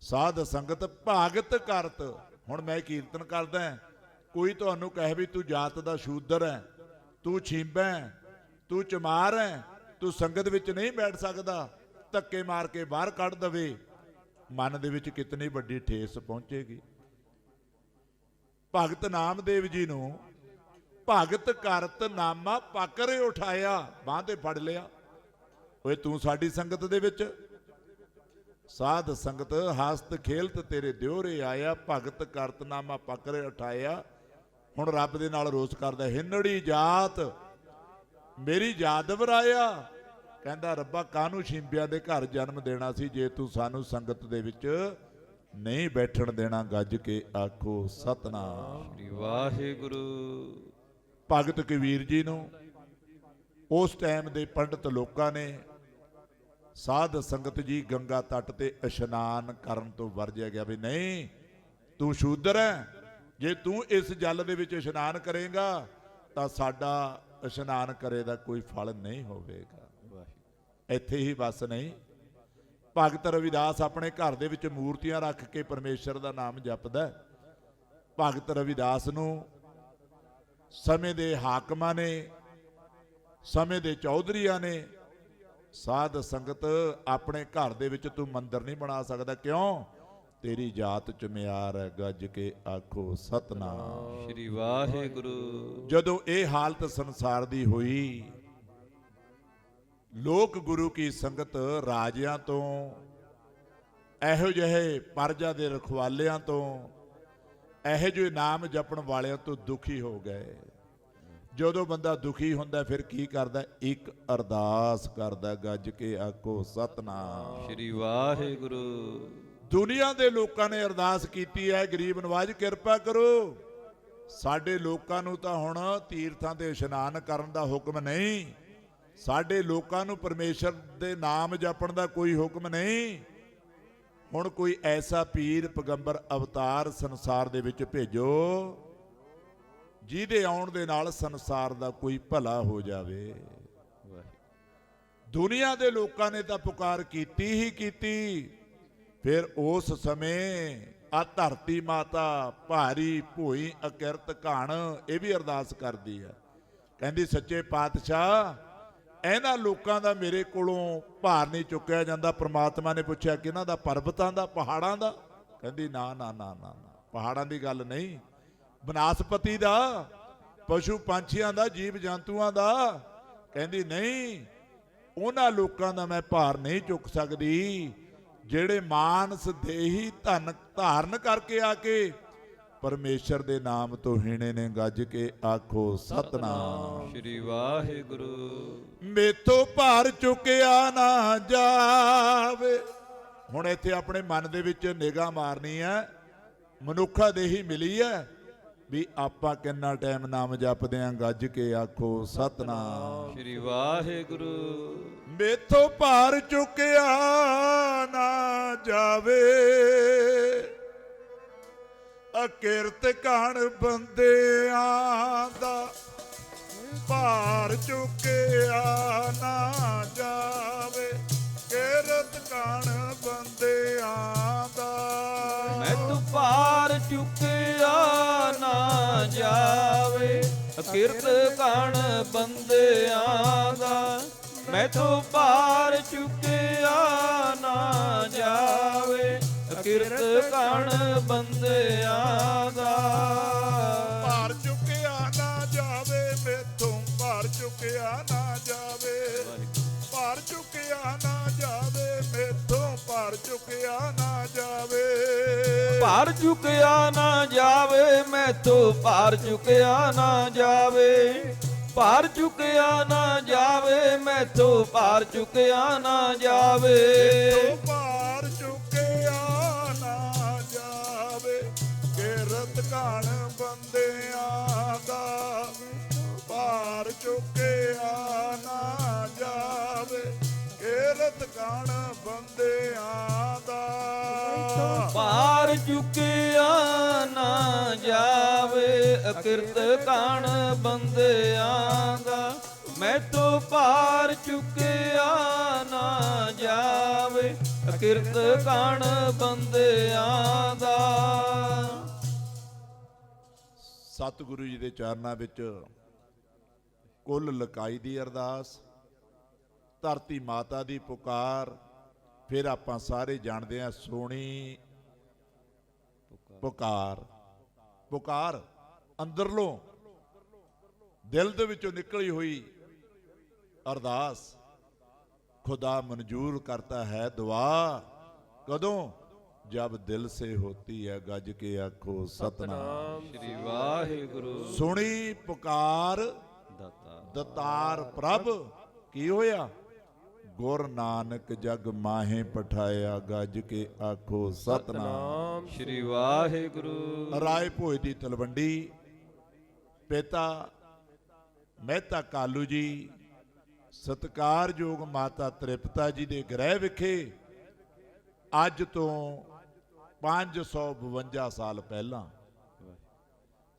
ਸਾਧ ਸੰਗਤ ਭਾਗਤ ਕਰਤ। ਹੁਣ ਮੈਂ ਕੀਰਤਨ ਕਰਦਾ, ਕੋਈ ਤੁਹਾਨੂੰ ਕਹੇ ਵੀ ਤੂੰ ਜਾਤ ਦਾ ਸ਼ੂਦਰ ਹੈ, ਤੂੰ ਛੀਂਬਾ ਹੈ, ਤੂੰ ਚਮਾਰ ਹੈ, ਤੂੰ ਸੰਗਤ ਵਿੱਚ ਨਹੀਂ ਬੈਠ ਸਕਦਾ, ਧੱਕੇ ਮਾਰ ਕੇ ਬਾਹਰ ਕੱਢ ਦਵੇ, ਮਨ ਦੇ ਵਿੱਚ ਕਿਤਨੀ ਵੱਡੀ ਠੇਸ ਪਹੁੰਚੇਗੀ। ਭਗਤ ਨਾਮਦੇਵ ਜੀ ਨੂੰ ਭਗਤ ਕਰਤ ਨਾਮਾ ਪਕਰੇ ਉਠਾਇਆ, ਬਾਂਹ ਤੇ ਫੜ ਲਿਆ, ਓਏ ਤੂੰ ਸਾਡੀ ਸੰਗਤ ਦੇ ਵਿੱਚ। ਸਾਧ ਸੰਗਤ ਹਸਤ ਖੇਲਤ ਤੇਰੇ ਦਿਓਰੇ ਆਇਆ, ਭਗਤ ਕਰਤ ਨਾਮਾ ਪਕਰੇ ਉਠਾਇਆ। ਹੁਣ ਰੱਬ ਦੇ ਨਾਲ ਰੋਸ ਕਰਦਾ, ਹਿੰਨੜੀ ਜਾਤ ਮੇਰੀ ਜਾਤ ਵਰਾਇਆ। ਕਹਿੰਦਾ ਰੱਬਾ ਕਾਹਨੂੰ ਛਿੰਬਿਆਂ ਦੇ ਘਰ ਜਨਮ ਦੇਣਾ ਸੀ ਜੇ ਤੂੰ ਸਾਨੂੰ ਸੰਗਤ ਦੇ ਵਿੱਚ ਨਹੀਂ ਬੈਠਣ ਦੇਣਾ। ਗੱਜ ਕੇ ਆਖੋ ਸਤਨਾਮ ਸ੍ਰੀ ਵਾਹਿਗੁਰੂ। ਭਗਤ ਕਬੀਰ ਜੀ ਨੂੰ ਉਸ ਟਾਈਮ ਦੇ ਪੰਡਤ ਲੋਕਾਂ ਨੇ ਸਾਧ ਸੰਗਤ ਜੀ ਗੰਗਾ ਤੱਟ ਤੇ ਇਸ਼ਨਾਨ ਕਰਨ ਤੋਂ ਵਰਜਿਆ ਗਿਆ ਵੀ ਨਹੀਂ, ਤੂੰ ਸ਼ੂਦਰ ਹੈ, ਜੇ ਤੂੰ ਇਸ ਜਲ ਦੇ ਵਿੱਚ ਇਸ਼ਨਾਨ ਕਰੇਗਾ ਤਾਂ ਸਾਡਾ ਇਸ਼ਨਾਨ ਕਰੇ ਦਾ ਕੋਈ ਫਲ ਨਹੀਂ ਹੋਵੇਗਾ। ਇੱਥੇ ਹੀ ਬਸ ਨਹੀਂ, ਭਗਤ ਰਵਿਦਾਸ ਆਪਣੇ ਘਰ ਦੇ ਵਿੱਚ ਮੂਰਤੀਆਂ ਰੱਖ ਕੇ ਪਰਮੇਸ਼ਰ ਦਾ ਨਾਮ ਜਪਦਾ। ਭਗਤ ਰਵਿਦਾਸ ਨੂੰ ਸਮੇਂ ਦੇ ਹਾਕਮਾਂ ਨੇ, ਸਮੇਂ ਦੇ ਚੌਧਰੀਆਂ ਨੇ, ਸਾਧ ਸੰਗਤ ਆਪਣੇ ਘਰ ਦੇ ਵਿੱਚ ਤੂੰ ਮੰਦਿਰ ਨਹੀਂ ਬਣਾ ਸਕਦਾ, ਕਿਉਂ? ਤੇਰੀ ਜਾਤ ਚ ਮਿਆਰ ਹੈ। ਗੱਜ ਕੇ ਆਖੋ ਸਤਨਾਮ ਸ੍ਰੀ ਵਾਹਿਗੁਰੂ। ਜਦੋਂ ਇਹ ਹਾਲਤ ਸੰਸਾਰ ਦੀ ਹੋਈ, ਲੋਕ ਗੁਰੂ ਕੀ ਸੰਗਤ ਰਾਜਿਆਂ ਤੋਂ, ਇਹੋ ਜਿਹੇ ਪਰਜਾ ਦੇ ਰਖਵਾਲਿਆਂ ਤੋਂ, ਇਹੋ ਜਿਹੇ ਨਾਮ ਜਪਣ ਵਾਲਿਆਂ ਤੋਂ ਦੁਖੀ ਹੋ ਗਏ। ਜਦੋਂ ਬੰਦਾ ਦੁਖੀ ਹੁੰਦਾ ਫਿਰ ਕੀ ਕਰਦਾ? ਇੱਕ ਅਰਦਾਸ ਕਰਦਾ। ਗੱਜ ਕੇ ਆਖੋ ਸਤਨਾਮ ਸ੍ਰੀ ਵਾਹਿਗੁਰੂ। ਦੁਨੀਆ ਦੇ ਲੋਕਾਂ ਨੇ ਅਰਦਾਸ ਕੀਤੀ ਹੈ, ਗਰੀਬ ਨਵਾਜ ਕਿਰਪਾ ਕਰੋ, ਸਾਡੇ ਲੋਕਾਂ ਨੂੰ ਤਾਂ ਹੁਣ ਤੀਰਥਾਂ ਤੇ ਇਸ਼ਨਾਨ ਕਰਨ ਦਾ ਹੁਕਮ ਨਹੀਂ, ਸਾਡੇ ਲੋਕਾਂ ਨੂੰ ਪਰਮੇਸ਼ਰ ਦੇ ਨਾਮ ਜਪਣ ਦਾ ਕੋਈ ਹੁਕਮ ਨਹੀਂ। ਹੁਣ ਕੋਈ ਐਸਾ ਪੀਰ ਪੈਗੰਬਰ ਅਵਤਾਰ ਸੰਸਾਰ ਦੇ ਵਿੱਚ ਭੇਜੋ ਜਿਹਦੇ ਆਉਣ ਦੇ ਨਾਲ ਸੰਸਾਰ ਦਾ ਕੋਈ ਭਲਾ ਹੋ ਜਾਵੇ। ਦੁਨੀਆ ਦੇ ਲੋਕਾਂ ਨੇ ਤਾਂ ਪੁਕਾਰ ਕੀਤੀ ਹੀ ਕੀਤੀ। ਫਿਰ ਉਸ ਸਮੇਂ ਆ ਧਰਤੀ ਮਾਤਾ ਭਾਰੀ ਭੋਈ ਅਕਿਰਤ ਘਣ ਇਹ ਵੀ ਅਰਦਾਸ ਕਰਦੀ ਹੈ, ਕਹਿੰਦੀ ਸੱਚੇ ਪਾਤਸ਼ਾਹ ਇਹਨਾਂ ਲੋਕਾਂ ਦਾ ਮੇਰੇ ਕੋਲੋਂ ਭਾਰ ਨਹੀਂ ਚੁੱਕਿਆ ਜਾਂਦਾ। ਪ੍ਰਮਾਤਮਾ ਨੇ ਪੁੱਛਿਆ ਕਿ ਇਹਨਾਂ ਦਾ ਪਰਬਤਾਂ ਦਾ, ਪਹਾੜਾਂ ਦਾ? ਕਹਿੰਦੀ ਨਾ ਨਾ ਨਾ ਨਾ, ਪਹਾੜਾਂ ਦੀ ਗੱਲ ਨਹੀਂ, ਬਨਾਸਪਤੀ ਦਾ, ਪਸ਼ੂ ਪੰਛੀਆਂ ਦਾ, ਜੀਵ ਜੰਤੂਆਂ ਦਾ। ਕਹਿੰਦੀ ਨਹੀਂ, ਉਹਨਾਂ ਲੋਕਾਂ ਦਾ ਮੈਂ ਭਾਰ ਨਹੀਂ ਚੁੱਕ ਸਕਦੀ ਜਿਹੜੇ ਮਾਨਸ ਦੇਹੀ ਧਨ ਧਾਰਨ ਕਰਕੇ ਆ ਕੇ ਪਰਮੇਸ਼ਰ ਦੇ ਨਾਮ ਤੋਂ ਹੀਣੇ ਨੇ। ਗੱਜ ਕੇ ਆਖੋ ਸਤਨਾਮ ਸ੍ਰੀ ਵਾਹਿਗੁਰੂ। ਮੇਥੋਂ ਭਾਰ ਚੁੱਕਿਆ ਨਾ ਜਾਵੇ। ਹੁਣ ਇੱਥੇ ਆਪਣੇ ਮਨ ਦੇ ਵਿੱਚ ਨਿਗਾਹ ਮਾਰਨੀ ਹੈ, ਮਨੁੱਖਾ ਦੇਹੀ ਮਿਲੀ ਹੈ ਵੀ ਆਪਾਂ ਕਿੰਨਾ ਟਾਈਮ ਨਾਮ ਜਪਦੇ ਆਂ। ਗੱਜ ਕੇ ਆਖੋ ਸਤਨਾਮ ਸ੍ਰੀ ਵਾਹਿਗੁਰੂ। ਮੇਥੋਂ ਭਾਰ ਚੁੱਕਿਆ ਨਾ ਜਾਵੇ, ਅਕਿਰਤ ਘਣ ਬੰਦਿਆਂ ਦਾ ਭਾਰ ਚੁੱਕਿਆ ਨਾ ਜਾਵੇ, ਕਿਰਤ ਘਣ ਬੰਦਿਆਂ ਦਾ। ਮੈਥੋਂ ਭਾਰ ਚੁੱਕਿਆ ਨਾ ਜਾਵੇ, ਅਕਿਰਤ ਘਣ ਬੰਦਿਆਂ ਦਾ। ਮੈਥੋਂ ਭਾਰ ਚੁੱਕਿਆ ਨਾ ਜਾਵੇ, ਅਕਿਰਤ ਘਣ ਬੰਦਿਆਂ ਦਾ। ਭਾਰ ਚੁੱਕਿਆ ਨਾ ਜਾਵੇ, ਮੈਥੋਂ ਭਾਰ ਚੁੱਕਿਆ ਨਾ ਜਾਵੇ, ਭਾਰ ਚੁੱਕਿਆ ਨਾ ਜਾਵੇ, ਮੈਥੋਂ ਭਾਰ ਚੁੱਕਿਆ ਨਾ ਜਾਵੇ। ਭਾਰ ਚੁੱਕਿਆ ਨਾ ਜਾਵੇ, ਮੈਥੋਂ ਭਾਰ ਚੁੱਕਿਆ ਨਾ ਜਾਵੇ, ਭਾਰ ਚੁੱਕਿਆ ਨਾ ਜਾਵੇ, ਮੈਥੋਂ ਭਾਰ ਚੁੱਕਿਆ ਨਾ ਜਾਵੇ। ਭਾਰ ਚੁੱਕਿਆ ਨਾ ਜਾਵੇ, ਕਿਰਤ ਘਣ ਬੰਦਿਆਂ ਦਾ। ਭਾਰ ਚੁੱਕਿਆ ਨਾ ਜਾਵੇ, ਕਿਰਤ ਕਣ ਬੰਦਿਆਂ ਦਾ। ਭਾਰ ਚੁੱਕਿਆ ਨਾ ਜਾਵੇ ਅਕਿਰਤ ਕਣ ਬੰਦਿਆਂ ਦਾ। ਮੈਥੋਂ ਭਾਰ ਚੁੱਕਿਆ ਨਾ ਜਾਵੇ ਅਕਿਰਤ ਕਣ ਬੰਦਿਆਂ ਦਾ। ਸਤਿਗੁਰੂ ਜੀ ਦੇ ਚਰਨਾਂ ਵਿੱਚ ਕੁੱਲ ਲਕਾਈ ਦੀ ਅਰਦਾਸ, ਧਰਤੀ ਮਾਤਾ ਦੀ ਪੁਕਾਰ, ਫਿਰ ਆਪਾਂ ਸਾਰੇ ਜਾਣਦੇ ਹਾਂ ਸੋਹਣੀ ਪੁਕਾਰ। ਪੁਕਾਰ ਅੰਦਰਲੋਂ ਦਿਲ ਦੇ ਵਿੱਚੋਂ ਨਿਕਲੀ ਹੋਈ ਅਰਦਾਸ खुदा मंजूर करता है दुआ। कदों? जब दिल से होती है गज के आखो सतनाम श्री वाहिगुरु। सुनी पुकार दतार प्रभ की होया, गुर नानक जग माहे पठाया गज के आखो सतनाम श्री वाहिगुरु। राय भोज दी तलवंडी पिता ਮਹਿਤਾ ਕਾਲੂ ਜੀ, ਸਤਿਕਾਰਯੋਗ ਮਾਤਾ ਤ੍ਰਿਪਤਾ ਜੀ ਦੇ ਗ੍ਰਹਿ ਵਿਖੇ ਅੱਜ ਤੋਂ 552 ਸਾਲ ਪਹਿਲਾਂ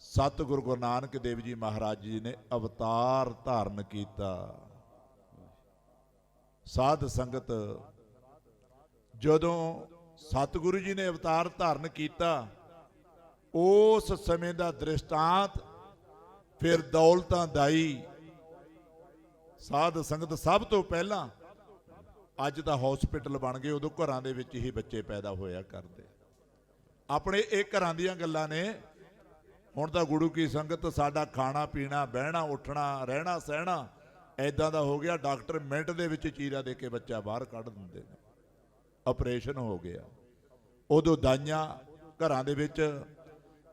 ਸਤਿਗੁਰੂ ਗੁਰੂ ਨਾਨਕ ਦੇਵ ਜੀ ਮਹਾਰਾਜ ਜੀ ਨੇ ਅਵਤਾਰ ਧਾਰਨ ਕੀਤਾ। ਸਾਧ ਸੰਗਤ, ਜਦੋਂ ਸਤਿਗੁਰੂ ਜੀ ਨੇ ਅਵਤਾਰ ਧਾਰਨ ਕੀਤਾ, ਉਸ ਸਮੇਂ ਦਾ ਦ੍ਰਿਸ਼ਟਾਂਤ ਫਿਰ ਦੌਲਤਾਂ ਦਾਈ। ਸਾਧ ਸੰਗਤ, ਸਭ ਤੋਂ ਪਹਿਲਾਂ ਅੱਜ ਤਾਂ ਹਸਪੀਟਲ ਬਣ ਗਏ, ਉਦੋਂ ਘਰਾਂ ਦੇ ਵਿੱਚ ਹੀ ਬੱਚੇ ਪੈਦਾ ਹੋਇਆ ਕਰਦੇ। ਆਪਣੇ ਇਹ ਘਰਾਂ ਦੀਆਂ ਗੱਲਾਂ ਨੇ। ਹੁਣ ਤਾਂ ਗੁਰੂ ਕੀ ਸੰਗਤ ਸਾਡਾ ਖਾਣਾ ਪੀਣਾ, ਬਹਿਣਾ ਉੱਠਣਾ, ਰਹਿਣਾ ਸਹਿਣਾ ਐਦਾਂ ਦਾ ਹੋ ਗਿਆ, ਡਾਕਟਰ ਮਿੰਟ ਦੇ ਵਿੱਚ ਚੀਰਾ ਦੇ ਕੇ ਬੱਚਾ ਬਾਹਰ ਕੱਢ ਦਿੰਦੇ ਨੇ। ਆਪਰੇਸ਼ਨ ਹੋ ਗਿਆ। ਉਦੋਂ ਦਾਈਆਂ ਘਰਾਂ ਦੇ ਵਿੱਚ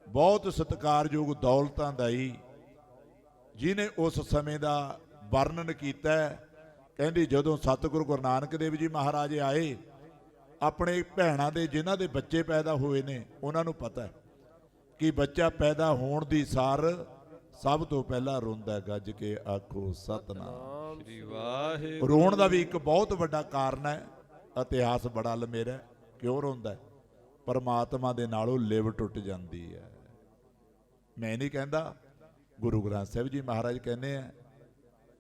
ਬਹੁਤ ਸਤਿਕਾਰਯੋਗ ਦੌਲਤਾਂ ਦਾਈ, ਜਿਹਨੇ ਉਸ ਸਮੇਂ ਦਾ ਵਰਣਨ ਕੀਤਾ। ਕਹਿੰਦੀ ਜਦੋਂ ਸਤਿਗੁਰੂ ਗੁਰੂ ਨਾਨਕ ਦੇਵ ਜੀ ਮਹਾਰਾਜ ਆਏ, ਆਪਣੇ ਭੈਣਾਂ ਦੇ ਜਿਨ੍ਹਾਂ ਦੇ ਬੱਚੇ ਪੈਦਾ ਹੋਏ ਨੇ, ਉਹਨਾਂ ਨੂੰ ਪਤਾ ਕਿ ਬੱਚਾ ਪੈਦਾ ਹੋਣ ਦੀ ਸਾਰ ਸਭ ਤੋਂ ਪਹਿਲਾਂ ਰੋਂਦਾ ਗੱਜ ਕੇ ਆਖੋ ਸਤਨਾਮ ਸ੍ਰੀ ਵਾਹਿਗੁਰੂ। ਰੋਣ ਦਾ ਵੀ ਇੱਕ ਬਹੁਤ ਵੱਡਾ ਕਾਰਨ ਹੈ, ਇਤਿਹਾਸ ਬੜਾ ਲੰਮੇਰਾ। ਕਿਉਂ ਰੋਂਦਾ? ਪਰਮਾਤਮਾ ਦੇ ਨਾਲੋਂ ਲਿਵ ਟੁੱਟ ਜਾਂਦੀ ਹੈ। ਮੈਂ ਨਹੀਂ ਕਹਿੰਦਾ, ਗੁਰੂ ਗ੍ਰੰਥ ਸਾਹਿਬ ਜੀ ਮਹਾਰਾਜ ਕਹਿੰਦੇ ਆ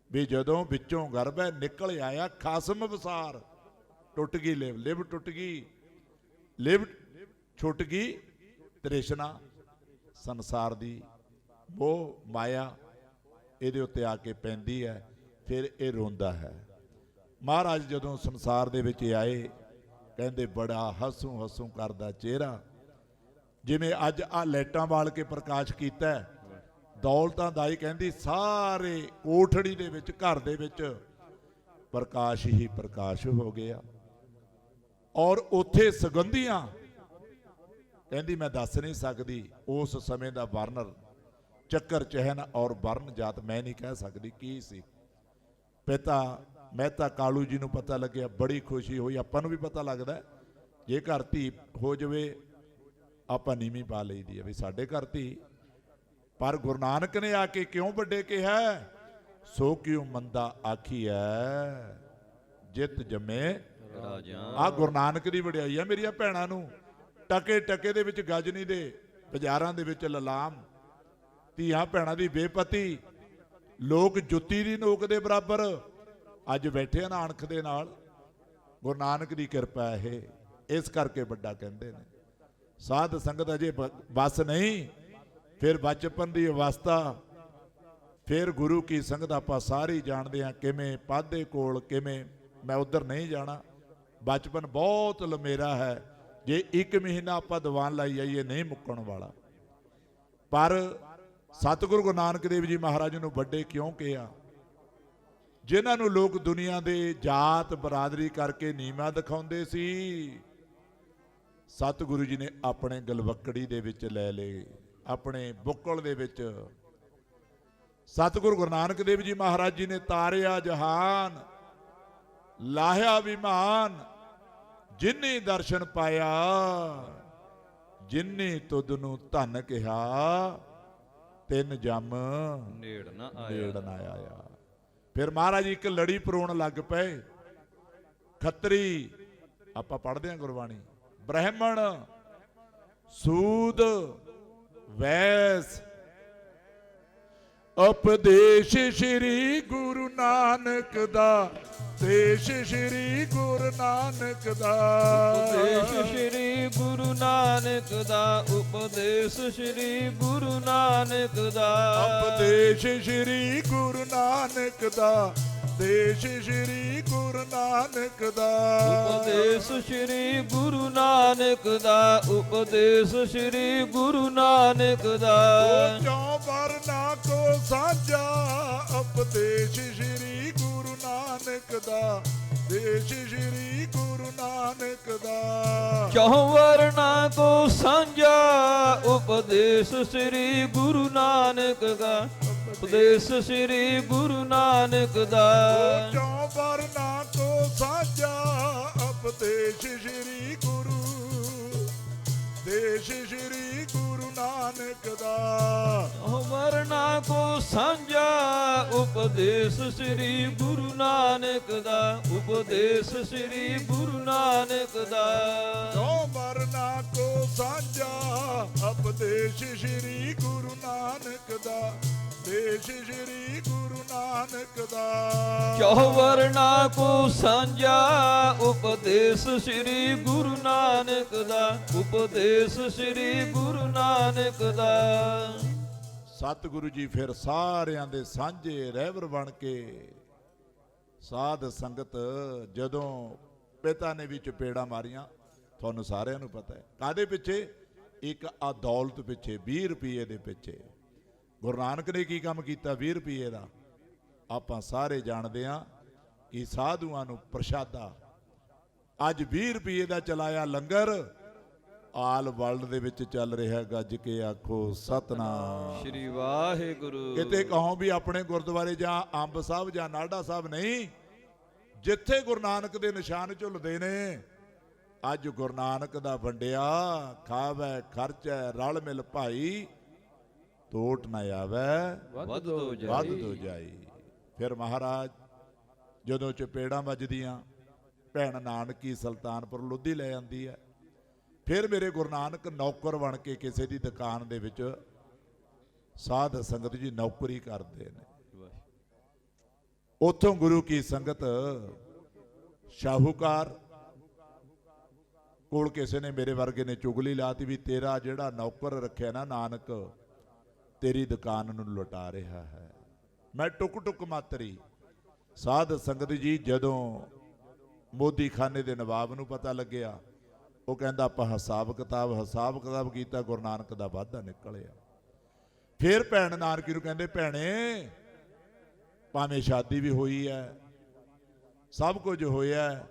ਵੀ ਜਦੋਂ ਵਿੱਚੋਂ ਗਰਭੈ ਨਿਕਲ ਆਇਆ ਖਾਸਮ ਵਿਸਾਰ, ਟੁੱਟ ਗਈ ਲਿਵ, ਲਿਵ ਟੁੱਟ ਗਈ, ਲਿਵ ਛੁੱਟ ਗਈ। ਤ੍ਰਿਸ਼ਨਾ ਸੰਸਾਰ ਦੀ ਮੋਹ ਮਾਇਆ ਇਹਦੇ ਉੱਤੇ ਆ ਕੇ ਪੈਂਦੀ ਹੈ, ਫਿਰ ਇਹ ਰੋਂਦਾ ਹੈ। ਮਹਾਰਾਜ ਜਦੋਂ ਸੰਸਾਰ ਦੇ ਵਿੱਚ ਆਏ, ਕਹਿੰਦੇ ਬੜਾ ਹਸੂ ਹਸੂ ਕਰਦਾ ਚਿਹਰਾ, ਜਿਵੇਂ ਅੱਜ ਆ ਲਾਈਟਾਂ ਬਾਲ ਕੇ ਪ੍ਰਕਾਸ਼ ਕੀਤਾ। ਦੌਲਤਾਂ ਦਾਈ ਕਹਿੰਦੀ ਸਾਰੇ ਕੋਠੜੀ ਦੇ ਵਿੱਚ, ਘਰ ਦੇ ਵਿੱਚ ਪ੍ਰਕਾਸ਼ ਹੀ ਪ੍ਰਕਾਸ਼ ਹੋ ਗਿਆ। ਔਰ ਉੱਥੇ ਸੁਗੰਧੀਆਂ, ਕਹਿੰਦੀ ਮੈਂ ਦੱਸ ਨਹੀਂ ਸਕਦੀ ਉਸ ਸਮੇਂ ਦਾ ਵਰਣਨ, ਚੱਕਰ ਚਹਿਨ ਔਰ ਵਰਨ ਜਾਤ ਮੈਂ ਨਹੀਂ ਕਹਿ ਸਕਦੀ ਕੀ ਸੀ। ਪਿਤਾ ਮਹਿਤਾ ਕਾਲੂ ਜੀ ਨੂੰ ਪਤਾ ਲੱਗਿਆ, ਬੜੀ ਖੁਸ਼ੀ ਹੋਈ। ਆਪਾਂ ਨੂੰ ਵੀ ਪਤਾ ਲੱਗਦਾ, ਜੇ ਘਰ ਧੀ ਹੋ ਜਾਵੇ ਆਪਾਂ ਨੀਵੀਂ ਪਾ ਲਈਦੀ ਹੈ ਵੀ ਸਾਡੇ ਘਰ ਧੀ। ਪਰ ਗੁਰੂ ਨਾਨਕ ਨੇ ਆ ਕੇ ਕਿਉਂ ਵੱਡੇ ਕਿਹਾ, ਸੋ ਕਿਉ ਮੰਦਾ ਆਖੀਐ ਜਿਤ ਜੰਮੇ ਰਾਜਾ। ਆ ਗੁਰੂ ਨਾਨਕ ਦੀ ਵਡਿਆਈ ਆ ਮੇਰੀਆਂ ਭੈਣਾਂ ਨੂੰ। ਟਕੇ ਟਕੇ ਦੇ ਵਿੱਚ ਗਜਨੀ ਦੇ ਬਾਜ਼ਾਰਾਂ ਦੇ ਵਿੱਚ ਲਲਾਮ, ਧੀਆਂ ਭੈਣਾਂ ਦੀ ਬੇਪਤੀ, ਲੋਕ ਜੁੱਤੀ ਦੀ ਨੋਕ ਦੇ ਬਰਾਬਰ ਅੱਜ ਬੈਠੇ ਨਾ ਅਣਖ ਦੇ ਨਾਲ। ਗੁਰੂ ਨਾਨਕ ਦੀ ਕਿਰਪਾ ਇਹ, ਇਸ ਕਰਕੇ ਵੱਡਾ ਕਹਿੰਦੇ ਨੇ। ਸਾਧ ਸੰਗਤ ਅਜੇ ਬਸ ਨਹੀਂ, ਫਿਰ ਬਚਪਨ ਦੀ ਅਵਸਥਾ, ਫਿਰ ਗੁਰੂ ਕੀ ਸੰਗਤ ਆਪਾਂ ਸਾਰੇ ਜਾਣਦੇ ਹਾਂ ਕਿਵੇਂ ਪਾਧੇ ਕੋਲ, ਕਿਵੇਂ, ਮੈਂ ਉੱਧਰ ਨਹੀਂ ਜਾਣਾ। ਬਚਪਨ ਬਹੁਤ ਲੰਮੇਰਾ ਹੈ, ਜੇ 1 ਮਹੀਨਾ ਆਪਾਂ ਦੀਵਾਨ ਲਾਈ ਜਾਈਏ ਨਹੀਂ ਮੁੱਕਣ ਵਾਲਾ। ਪਰ ਸਤਿਗੁਰੂ ਗੁਰੂ ਨਾਨਕ ਦੇਵ ਜੀ ਮਹਾਰਾਜ ਨੂੰ ਵੱਡੇ ਕਿਉਂ ਕਿਹਾ? ਜਿਨ੍ਹਾਂ ਨੂੰ ਲੋਕ ਦੁਨੀਆ ਦੇ ਜਾਤ ਬਰਾਦਰੀ ਕਰਕੇ ਨੀਵਾਂ ਦਿਖਾਉਂਦੇ ਸੀ, ਸਤਿਗੁਰੂ ਜੀ ਨੇ ਆਪਣੇ ਗਲਵੱਕੜੀ ਦੇ ਵਿੱਚ ਲੈ ਲਏ, ਆਪਣੇ ਬੁੱਕਲ ਦੇ ਵਿੱਚ। ਸਤਿਗੁਰੂ ਗੁਰੂ ਨਾਨਕ ਦੇਵ ਜੀ ਮਹਾਰਾਜ ਜੀ ਨੇ ਤਾਰਿਆ ਜਹਾਨ, ਲਾਹਿਆ ਵਿਮਾਨ, ਜਿਨ੍ਹੀ ਦਰਸ਼ਨ ਪਾਇਆ, ਜਿਨ੍ਹੀ ਤੁਧ ਨੂੰ ਧਨ ਕਿਹਾ, ਤਿੰਨ ਜਮ ਨੇੜ ਨਾ ਆਇਆ। ਫਿਰ ਮਹਾਰਾਜ ਇੱਕ ਲੜੀ ਪਰੋਣ ਲੱਗ ਪਏ। ਖੱਤਰੀ, ਆਪਾਂ ਪੜ੍ਹਦੇ ਹਾਂ ਗੁਰਬਾਣੀ, ਬ੍ਰਾਹਮਣ, ਸੂਦ, ਵੈਸ। ਉਪਦੇਸ਼ ਸ਼੍ਰੀ ਗੁਰੂ ਨਾਨਕ ਦਾ, ਦੇਸ਼ ਸ਼੍ਰੀ ਗੁਰੂ ਨਾਨਕ ਦਾ। ਉਪਦੇਸ਼ ਸ਼੍ਰੀ ਗੁਰੂ ਨਾਨਕ ਦਾ, ਉਪਦੇਸ਼ ਸ਼੍ਰੀ ਗੁਰੂ ਨਾਨਕ ਦਾ। ਉਪਦੇਸ਼ ਸ਼੍ਰੀ ਗੁਰੂ ਨਾਨਕ ਦਾ, ਦੇਸ਼ ਸ਼੍ਰੀ ਗੁਰੂ ਨਾਨਕ ਦਾ। ਉਪਦੇਸ਼ ਸ਼੍ਰੀ ਗੁਰੂ ਨਾਨਕ ਦਾ, ਉਪਦੇਸ਼ ਸ਼੍ਰੀ ਗੁਰੂ ਨਾਨਕ ਦਾ। ਕਿਉ ਵਰਨਾ ਕੋ ਸਾਂਝਾ, ਉਪਦੇਸ਼ ਸ਼੍ਰੀ ਗੁਰੂ ਨਾਨਕ ਦਾ, ਦੇਸ਼ ਸ਼੍ਰੀ ਗੁਰੂ ਨਾਨਕ ਦਾ। ਚਹੁ ਵਰਨਾ ਕੋ ਸਾਂਝਾ, ਉਪਦੇਸ਼ ਸ਼੍ਰੀ ਗੁਰੂ ਨਾਨਕ ਦਾ, ਉਪਦੇਸ਼ ਸ਼੍ਰੀ ਗੁਰੂ ਨਾਨਕ ਦਾ। ਚਹੁ ਵਰਨਾ ਕੋ ਸਾਂਝਾ, ਉਪਦੇਸ਼ ਸ਼੍ਰੀ ਗੁਰੂ, ਦੇਸ਼ ਸ਼੍ਰੀ ਗੁਰੂ ਨਾਨਕ ਦਾ। ਚਹੁ ਵਰਨਾ ਕੋ ਸਾਂਝਾ, ਉਪਦੇਸ਼ ਸ਼੍ਰੀ ਗੁਰੂ ਨਾਨਕ ਦਾ, ਉਪਦੇਸ਼ ਸ਼੍ਰੀ ਗੁਰੂ ਨਾਨਕ ਦਾ। ਚਹੁ ਵਰਨਾ ਕੋ ਸਾਂਝਾ, ਉਪਦੇਸ਼ ਸ਼੍ਰੀ ਗੁਰੂ ਨਾਨਕ ਦਾ, ਦੇਸ਼ ਸ਼੍ਰੀ ਗੁਰੂ ਨਾਨਕ ਦਾ। ਚਹੁ ਵਰਨਾ ਕੋ ਸਾਂਝਾ, ਉਪਦੇਸ਼ ਸ਼੍ਰੀ ਗੁਰੂ ਨਾਨਕ ਦਾ, ਉਪਦੇਸ਼ ਸ਼੍ਰੀ ਗੁਰੂ ਨਾਨਕ ਦਾ। ਸਤਿਗੁਰੂ ਜੀ ਫਿਰ ਸਾਰਿਆਂ ਦੇ ਸਾਂਝੇ ਰਹਿਬਰ ਬਣ ਕੇ ਸਾਧ ਸੰਗਤ, ਜਦੋਂ ਪਿਤਾ ਨੇ ਵੀ ਚਪੇੜਾ ਮਾਰੀਆਂ, ਤੁਹਾਨੂੰ ਸਾਰਿਆਂ ਨੂੰ ਪਤਾ ਹੈ ਕਾਹਦੇ ਪਿੱਛੇ, ਇੱਕ ਆ ਦੌਲਤ ਪਿੱਛੇ, 20 ਰੁਪਏ ਦੇ ਪਿੱਛੇ। ਗੁਰੂ ਨਾਨਕ ਨੇ ਕੀ ਕੰਮ ਕੀਤਾ 20 ਰੁਪਏ ਦਾ? ਆਪਾਂ ਸਾਰੇ ਜਾਣਦੇ ਹਾਂ ਕਿ ਸਾਧੂਆਂ ਨੂੰ ਪ੍ਰਸ਼ਾਦਾ, ਅੱਜ 20 ਰੁਪਏ ਦਾ ਚਲਾਇਆ ਲੰਗਰ, ਆਲ ਵਰਲਡ ਦੇ ਵਿੱਚ ਚੱਲ ਰਿਹਾ। ਗੱਜ ਕੇ ਆਖੋ ਸਤਨਾਮ ਸ਼੍ਰੀ ਵਾਹਿਗੁਰੂ। ਕਿਤੇ ਕਹੋ ਵੀ ਆਪਣੇ ਗੁਰਦੁਆਰੇ ਜਾਂ ਅੰਬ ਸਾਹਿਬ ਜਾਂ ਨਾਢਾ ਸਾਹਿਬ ਨਹੀਂ, ਜਿੱਥੇ ਗੁਰੂ ਨਾਨਕ ਦੇ ਨਿਸ਼ਾਨ ਝੁੱਲਦੇ ਨੇ, ਅੱਜ ਗੁਰੂ ਨਾਨਕ ਦਾ ਵੰਡਿਆ ਖਾਵੈ ਖਰਚੈ ਰਲ ਮਿਲ ਭਾਈ, ਟੋਟ ਨਾ ਆਵੈ ਵੱਧ ਦੋ ਜਾਈ। ਫਿਰ ਮਹਾਰਾਜ ਜਦੋਂ ਚਪੇੜਾਂ ਵੱਜਦੀਆਂ, ਭੈਣ ਨਾਨਕੀ ਸੁਲਤਾਨਪੁਰ ਲੋਧੀ ਲੈ ਜਾਂਦੀ ਹੈ। ਫਿਰ ਮੇਰੇ ਗੁਰੂ ਨਾਨਕ ਨੌਕਰ ਬਣ ਕੇ ਕਿਸੇ ਦੀ ਦੁਕਾਨ ਦੇ ਵਿੱਚ ਸਾਧ ਸੰਗਤ ਜੀ ਨੌਕਰੀ ਕਰਦੇ ਨੇ। ਉੱਥੋਂ ਗੁਰੂ ਕੀ ਸੰਗਤ ਸ਼ਾਹੂਕਾਰ ਕੋਲ ਕਿਸੇ ਨੇ, ਮੇਰੇ ਵਰਗੇ ਨੇ ਚੁਗਲੀ ਲਾਤੀ ਵੀ ਤੇਰਾ ਜਿਹੜਾ ਨੌਕਰ ਰੱਖਿਆ ਨਾ ਨਾਨਕ, ਤੇਰੀ ਦੁਕਾਨ ਨੂੰ ਲੁਟਾ ਰਿਹਾ ਹੈ। ਮੈਂ ਟੁਕ ਟੁਕ ਮਾਤਰੀ। ਸਾਧ ਸੰਗਤ ਜੀ ਜਦੋਂ ਮੋਦੀ ਖਾਨੇ ਦੇ ਨਵਾਬ ਨੂੰ ਪਤਾ ਲੱਗਿਆ, ਉਹ ਕਹਿੰਦਾ ਆਪਾਂ ਹਿਸਾਬ ਕਿਤਾਬ ਕੀਤਾ, ਗੁਰੂ ਨਾਨਕ ਦਾ ਵਾਧਾ ਨਿਕਲਿਆ। ਫਿਰ ਭੈਣ ਨਾਨਕੀ ਨੂੰ ਕਹਿੰਦੇ, ਭੈਣੇ ਭਾਵੇਂ ਸ਼ਾਦੀ ਵੀ ਹੋਈ ਹੈ, ਸਭ ਕੁਝ ਹੋਇਆ,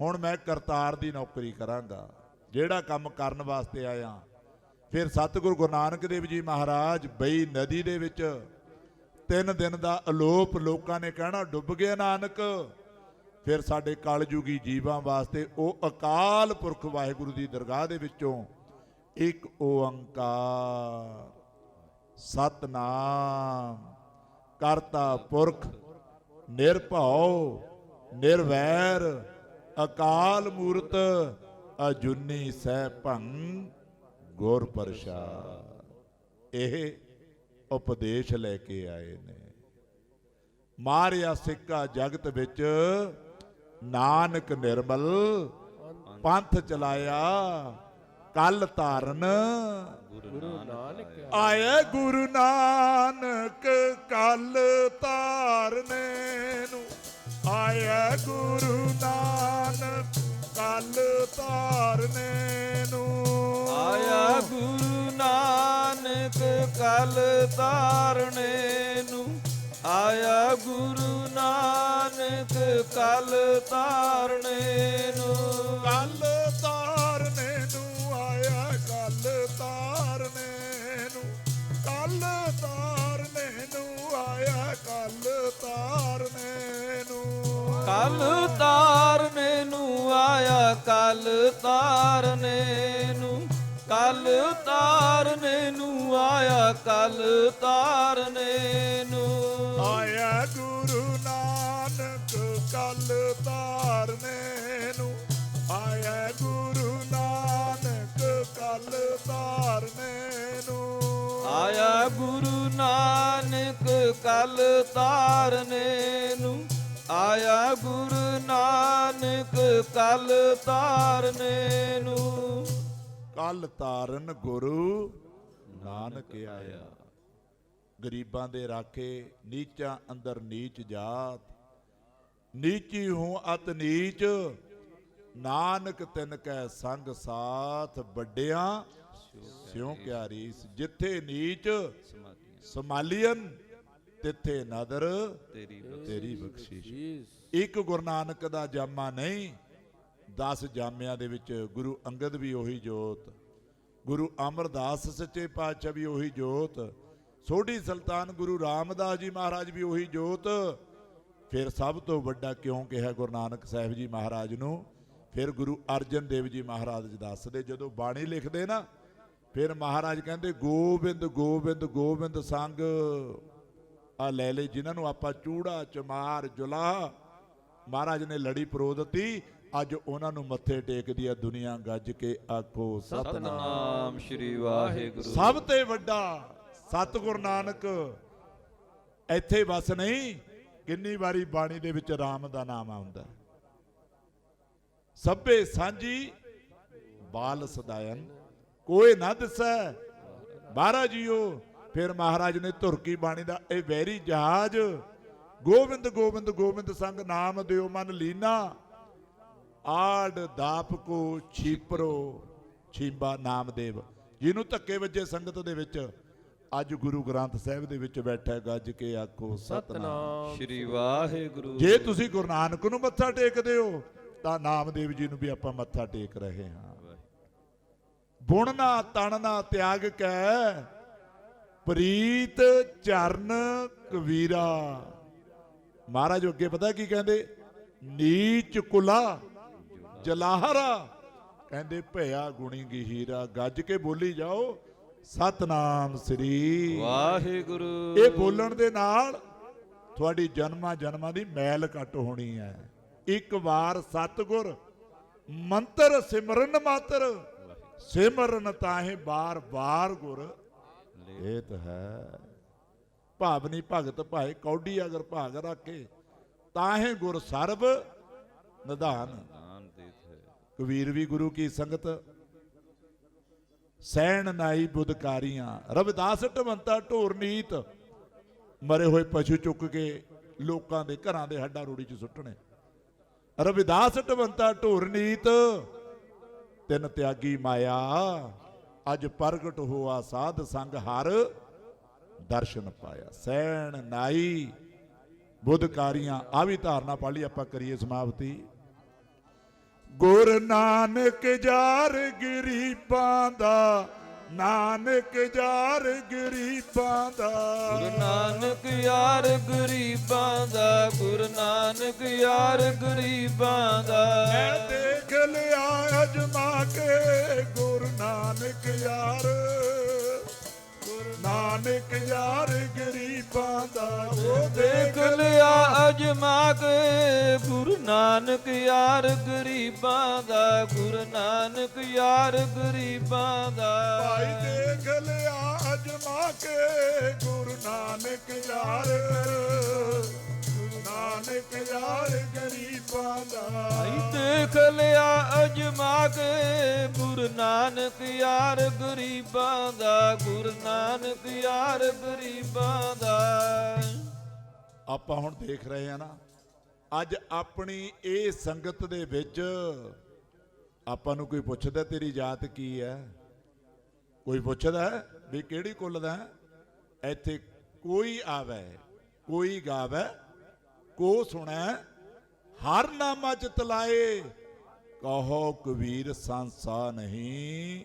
ਹੁਣ ਮੈਂ ਕਰਤਾਰ ਦੀ ਨੌਕਰੀ ਕਰਾਂਗਾ, ਜਿਹੜਾ ਕੰਮ ਕਰਨ ਵਾਸਤੇ ਆਇਆ। ਫਿਰ ਸਤਿਗੁਰੂ ਗੁਰੂ ਨਾਨਕ ਦੇਵ ਜੀ ਮਹਾਰਾਜ ਬਈ ਨਦੀ ਦੇ ਵਿੱਚ 3 ਦਿਨ ਦਾ ਅਲੋਪ, ਲੋਕਾਂ ਨੇ ਕਹਿਣਾ ਡੁੱਬ ਗਿਆ ਨਾਨਕ। ਫਿਰ ਸਾਡੇ ਕਲਯੁਗੀ ਜੀਵਾਂ ਵਾਸਤੇ ਉਹ ਅਕਾਲ ਪੁਰਖ ਵਾਹਿਗੁਰੂ ਦੀ ਦਰਗਾਹ ਦੇ ਵਿੱਚੋਂ ਇੱਕ ਓੰਕਾਰ ਸਤਨਾਮ ਕਰਤਾ ਪੁਰਖ ਨਿਰਭਉ ਨਿਰਵੈਰ ਅਕਾਲ ਮੂਰਤ ਅਜੂਨੀ ਸੈਭੰ ਗੁਰ ਪ੍ਰਸਾਦ, ਇਹ ਉਪਦੇਸ਼ ਲੈ ਕੇ ਆਏ ਨੇ। ਮਾਰਿਆ ਸਿੱਕਾ ਜਗਤ ਵਿੱਚ ਨਾਨਕ ਨਿਰਮਲ, ਪੰਥ ਚਲਾਇਆ ਕਲ ਧਾਰਨ ਗੁਰੂ ਨਾਨਕ ਆਏ। ਗੁਰੂ ਨਾਨਕ ਕਲ ਧਾਰਨੇ ਨੂੰ ਆਇਆ, ਗੁਰੂ ਨਾਨਕ ਕਲ ਧਾਰਨੇ ਨੂੰ ਆਇਆ। ਗੁਰੂ ਨਾਨਕ ਕਲ ਧਾਰਨੇ ਨੂੰ ਆਇਆ, ਗੁਰੂ ਨਾਨਕ ਕਲ ਧਾਰਨੇ ਨੂੰ। ਕਲ ਧਾਰਨੇ ਨੂੰ ਆਇਆ, ਕਲ ਧਾਰਨੇ ਨੂੰ, ਕਲ ਧਾਰਨੇ ਨੂੰ ਆਇਆ, ਕਲ ਧਾਰਨੇ ਨੂੰ। ਕਲ ਧਾਰਨੇ ਨੂੰ ਆਇਆ, ਕਲ ਧਾਰਨੇ ਨੂੰ, ਕਲ ਧਾਰਨੇ ਨੂੰ ਆਇਆ, ਕਲ ਧਾਰਨੇ ਨੂੰ। ਆਇਆ ਗੁਰੂ ਨਾਨਕ ਕਲ ਤਾਰਨੇ ਨੂੰ ਆਇਆ ਗੁਰੂ ਨਾਨਕ ਕਲ ਤਾਰਨੇ ਨੂੰ ਆਇਆ ਗੁਰੂ ਨਾਨਕ ਕਲ ਤਾਰਨੇ ਨੂੰ ਆਇਆ ਗੁਰੂ ਨਾਨਕ ਕਲ ਤਾਰਨੇ ਨੂੰ ਕਲ ਤਾਰਨ ਗੁਰੂ ਨਾਨਕ ਆਇਆ। ਗਰੀਬਾਂ ਦੇ ਰਾਖੇ ਨੀਚਾਂ ਅੰਦਰ ਨੀਚ ਜਾਤ ਨੀਚੀ ਹੂੰ ਅਤ ਨੀਚ ਨਾਨਕ ਤਿਨ ਕੈ ਸੰਗ ਸਾਥ ਵੱਡਿਆਂ ਸਿਉ ਕਿਆ ਰੀਸ। ਜਿੱਥੇ ਨੀਚ ਸਮਾਲੀਅਨ ਤਿੱਥੇ ਨਦਰ ਤੇਰੀ ਬਖਸ਼ਿਸ਼। ਇੱਕ ਗੁਰੂ ਨਾਨਕ ਦਾ ਜਾਮਾ ਨਹੀਂ 10 ਜਾਮਿਆਂ ਦੇ ਵਿੱਚ ਗੁਰੂ ਅੰਗਦ ਵੀ ਉਹੀ ਜੋਤ, ਗੁਰੂ ਅਮਰਦਾਸ ਸੱਚੇ ਪਾਤਸ਼ਾਹ ਵੀ ਉਹੀ ਜੋਤ, ਸੋਢੀ ਸੁਲਤਾਨ ਗੁਰੂ ਰਾਮਦਾਸ ਜੀ ਮਹਾਰਾਜ ਵੀ ਉਹੀ ਜੋਤ। ਫਿਰ ਸਭ ਤੋਂ ਵੱਡਾ ਕਿਉਂ ਕਿਹਾ ਗੁਰੂ ਨਾਨਕ ਸਾਹਿਬ ਜੀ ਮਹਾਰਾਜ ਨੂੰ? ਫਿਰ ਗੁਰੂ ਅਰਜਨ ਦੇਵ ਜੀ ਮਹਾਰਾਜ ਦੱਸਦੇ, ਜਦੋਂ ਬਾਣੀ ਲਿਖਦੇ ਨਾ ਫਿਰ ਮਹਾਰਾਜ ਕਹਿੰਦੇ ਗੋਬਿੰਦ ਗੋਬਿੰਦ ਗੋਬਿੰਦ ਸੰਗ ਆ ਲੈ ਲੈ, ਜਿਨ੍ਹਾਂ ਨੂੰ ਆਪਾਂ ਚੂੜਾ ਚਮਾਰ ਜੁਲਾ ਮਹਾਰਾਜ ਨੇ ਲੜੀ ਪਰੋ ਦਿੱਤੀ, ਅੱਜ ਉਹਨਾਂ ਨੂੰ ਮੱਥੇ ਟੇਕਦੀ ਆ ਦੁਨੀਆ ਗੱਜ ਕੇ ਆਖੋ ਸਤਨਾਮ ਸ਼੍ਰੀ ਵਾਹਿਗੁਰੂ। ਸਭ ਤੇ ਵੱਡਾ ਸਤਿਗੁਰ ਨਾਨਕ ਇੱਥੇ ਬਸ ਨਹੀਂ, ਕਿੰਨੀ ਵਾਰੀ ਬਾਣੀ ਦੇ ਵਿੱਚ ਰਾਮ ਦਾ ਨਾਮ ਆਉਂਦਾ। ਸਭੇ ਸਾਂਝੀ ਬਾਲ ਸਦਾਇਨ ਕੋਈ ਨਾ ਦਿਸੈ ਬਾਰਾ ਜੀਓ। ਫਿਰ ਮਹਾਰਾਜ ਨੇ ਧੁਰਕੀ ਬਾਣੀ ਦਾ ਇਹ ਵੈਰੀ ਜਹਾਜ਼ ਗੋਬਿੰਦ ਗੋਬਿੰਦ ਗੋਬਿੰਦ ਸੰਗ ਨਾਮ ਦਿਓ ਮਨ ਲੀਨਾ ਆੜ ਦਾਪ ਕੋ ਛੀਪਰੋ ਛੀਂਬਾ ਨਾਮਦੇਵ। ਜਿਹਨੂੰ ਧੱਕੇ ਵੱਜੇ ਸੰਗਤ ਦੇ ਵਿੱਚ ਅੱਜ ਗੁਰੂ ਗ੍ਰੰਥ ਸਾਹਿਬ ਦੇ ਵਿੱਚ ਬੈਠਾ ਗੱਜ ਕੇ ਆਖੋ ਸਤਨਾਮ ਸ਼੍ਰੀ ਵਾਹਿਗੁਰੂ। ਜੇ ਤੁਸੀਂ ਗੁਰੂ ਨਾਨਕ ਨੂੰ ਮੱਥਾ ਟੇਕਦੇ ਹੋ ਤਾਂ ਨਾਮਦੇਵ ਜੀ ਨੂੰ ਵੀ ਆਪਾਂ ਮੱਥਾ ਟੇਕ ਰਹੇ ਹਾਂ। ਬੁਣਨਾ ਤਣਨਾ ਤਿਆਗ ਕੈ ਪ੍ਰੀਤ ਚਰਨ ਕਬੀਰਾ। ਮਹਾਰਾਜ ਅੱਗੇ ਪਤਾ ਕੀ ਕਹਿੰਦੇ? ਨੀਚ ਕੁਲਾ ਜਲਾਹਰਾ, ਕਹਿੰਦੇ ਭਇਆ ਗੁਣੀ ਗਹੀਰਾ। ਗੱਜ ਕੇ ਬੋਲੀ ਜਾਓ ਸਤਨਾਮ ਸ੍ਰੀ ਵਾਹਿਗੁਰੂ। ਇਹ ਬੋਲਣ ਦੇ ਨਾਲ ਤੁਹਾਡੀ ਜਨਮਾਂ ਜਨਮਾਂ ਦੀ ਮੈਲ ਕੱਟ ਹੋਣੀ ਹੈ। ਇੱਕ ਵਾਰ ਸਤਿਗੁਰ ਮੰਤਰ ਸਿਮਰਨ ਮਾਤਰ ਸਿਮਰਨ ਤਾਹੇ ਬਾਰ ਬਾਰ ਗੁਰ ਇਹ ਤਾਂ ਹੈ। ਭਾਵਨੀ ਭਗਤ ਭਾਏ ਕੌਡੀ ਅਗਰ ਭਾਗ ਰੱਖੇ ਤਾਹੇ ਗੁਰ ਸਰਬ ਨਿਧਾਨ। ਕਬੀਰ ਵੀ ਗੁਰੂ ਕੀ ਸੰਗਤ ਸੈਣ ਨਾਈ ਬੁਧਕਾਰੀਆਂ। ਰਵਿਦਾਸ ਢਵੰਤਾ ਢੋਰ ਨੀਤ, ਮਰੇ ਹੋਏ ਪਸ਼ੂ ਚੁੱਕ ਕੇ ਲੋਕਾਂ ਦੇ ਘਰਾਂ ਦੇ ਹੱਡਾ ਰੋੜੀ 'ਚ ਸੁੱਟਣੇ। ਰਵਿਦਾਸ ਢਵੰਤਾ ਢੋਰ ਨੀਤ ਤਿੰਨ ਤਿਆਗੀ ਮਾਇਆ। ਅੱਜ ਪ੍ਰਗਟ ਹੋਆ ਸਾਧ ਸੰਗ ਹਰ ਦਰਸ਼ਨ ਪਾਇਆ। ਸੈਣ ਨਾਈ ਬੁਧਕਾਰੀਆਂ। ਆ ਵੀ ਧਾਰਨਾ ਪੜ੍ਹ ਲਈ ਆਪਾਂ, ਕਰੀਏ ਸਮਾਪਤੀ। ਗੁਰ ਨਾਨਕ ਜਾਰ ਗਰੀਬਾਂ ਦਾ, ਨਾਨਕ ਜਾਰ ਗਰੀਬਾਂ ਦਾ। ਗੁਰੂ ਨਾਨਕ ਯਾਰ ਗਰੀਬਾਂ ਦਾ, ਗੁਰੂ ਨਾਨਕ ਯਾਰ ਗਰੀਬਾਂ ਦਾ। ਮੈਂ ਦੇਖ ਲਿਆ ਅਜਮਾ ਕੇ ਗੁਰੂ ਨਾਨਕ ਯਾਰ, ਗੁਰੂ ਨਾਨਕ ਯਾਰ ਗਰੀਬਾਂ ਦਾ। ਉਹ ਦੇਖ ਲਿਆ ਅਜਮਾ ਕੇ ਗੁਰੂ ਨਾਨਕ ਯਾਰ ਗਰੀਬਾਂ ਦਾ, ਗੁਰੂ ਨਾਨਕ ਯਾਰ ਗਰੀਬਾਂ ਦਾ। ਭਾਈ ਦੇਖ ਲਿਆ ਅਜਮਾ ਕੇ ਗੁਰੂ ਨਾਨਕ ਯਾਰ, ਗੁਰੂ ਨਾਨਕ ਯਾਰ ਗਰੀਬਾਂ ਦਾ। ਭਾਈ ਦੇਖ ਲਿਆ ਅਜਮਾ ਕੇ ਗੁਰੂ ਨਾਨਕ ਯਾਰ ਗਰੀਬਾਂ ਦਾ, ਗੁਰੂ ਨਾਨਕ ਯਾਰ ਗਰੀਬਾਂ ਦਾ। ਆਪਾਂ ਹੁਣ ਦੇਖ ਰਹੇ ਹਾਂ ਨਾ, ਅੱਜ ਆਪਣੀ ਇਹ ਸੰਗਤ ਦੇ ਵਿੱਚ ਆਪਾਂ ਨੂੰ ਕੋਈ ਪੁੱਛਦਾ ਤੇਰੀ ਜਾਤ ਕੀ ਹੈ? ਕੋਈ ਪੁੱਛਦਾ ਵੀ ਕਿਹੜੀ ਕੁੱਲ ਦਾ? ਇੱਥੇ ਕੋਈ ਆਵੇ ਕੋਈ ਗਾਵੇ ਕੋ ਸੁਣੈ ਹਰ ਨਾਮਾ ਚ ਤਲਾਏ। ਕਹੋ ਕਬੀਰ ਸੰਸਾ ਨਹੀਂ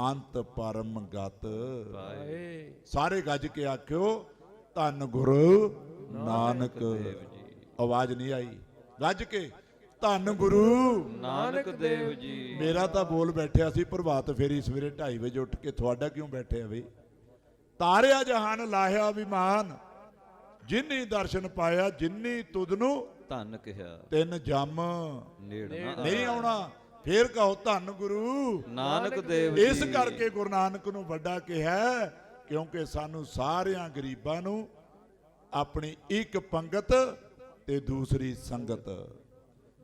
ਅੰਤ ਪਰਮ ਗਤ। ਸਾਰੇ ਗੱਜ ਕੇ ਆਖਿਓ ਧੰਨ ਗੁਰੂ ਨਾਨਕ। ਆਵਾਜ਼ ਨਹੀਂ ਆਈ, ਗੱਜ ਕੇ ਧੰਨ ਗੁਰੂ ਨਾਨਕ ਦੇਵ ਜੀ। ਮੇਰਾ ਤਾਂ ਬੋਲ ਬੈਠਿਆ ਸੀ ਪ੍ਰਭਾਤ ਫੇਰੀ ਸਵੇਰੇ 2:30 ਵਜੇ ਉੱਠ ਕੇ, ਤੁਹਾਡਾ ਕਿਉਂ ਬੈਠਿਆ ਬਈ? ਤਾਰਿਆ ਜਹਾਨ ਲਾਹਿਆ ਵਿਮਾਨ, ਜਿਨੀ ਦਰਸ਼ਨ ਪਾਇਆ ਜਿਨੀ ਤੁਧ ਨੂੰ ਧੰਨ ਕਿਹਾ ਤਿੰਨ ਜੰਮ ਨੇੜ ਨਾ ਨਹੀਂ ਆਉਣਾ। ਫੇਰ ਕਹੋ ਧੰਨ ਗੁਰੂ ਨਾਨਕ ਦੇਵ ਇਸ ਜੀ। ਕਰਕੇ ਗੁਰੂ ਨਾਨਕ ਨੂੰ ਵੱਡਾ ਕਿਹਾ, ਕਿਉਂਕਿ ਸਾਨੂੰ ਸਾਰਿਆਂ ਗਰੀਬਾਂ ਨੂੰ ਆਪਣੀ ਇੱਕ ਪੰਗਤ ਤੇ ਦੂਸਰੀ ਸੰਗਤ।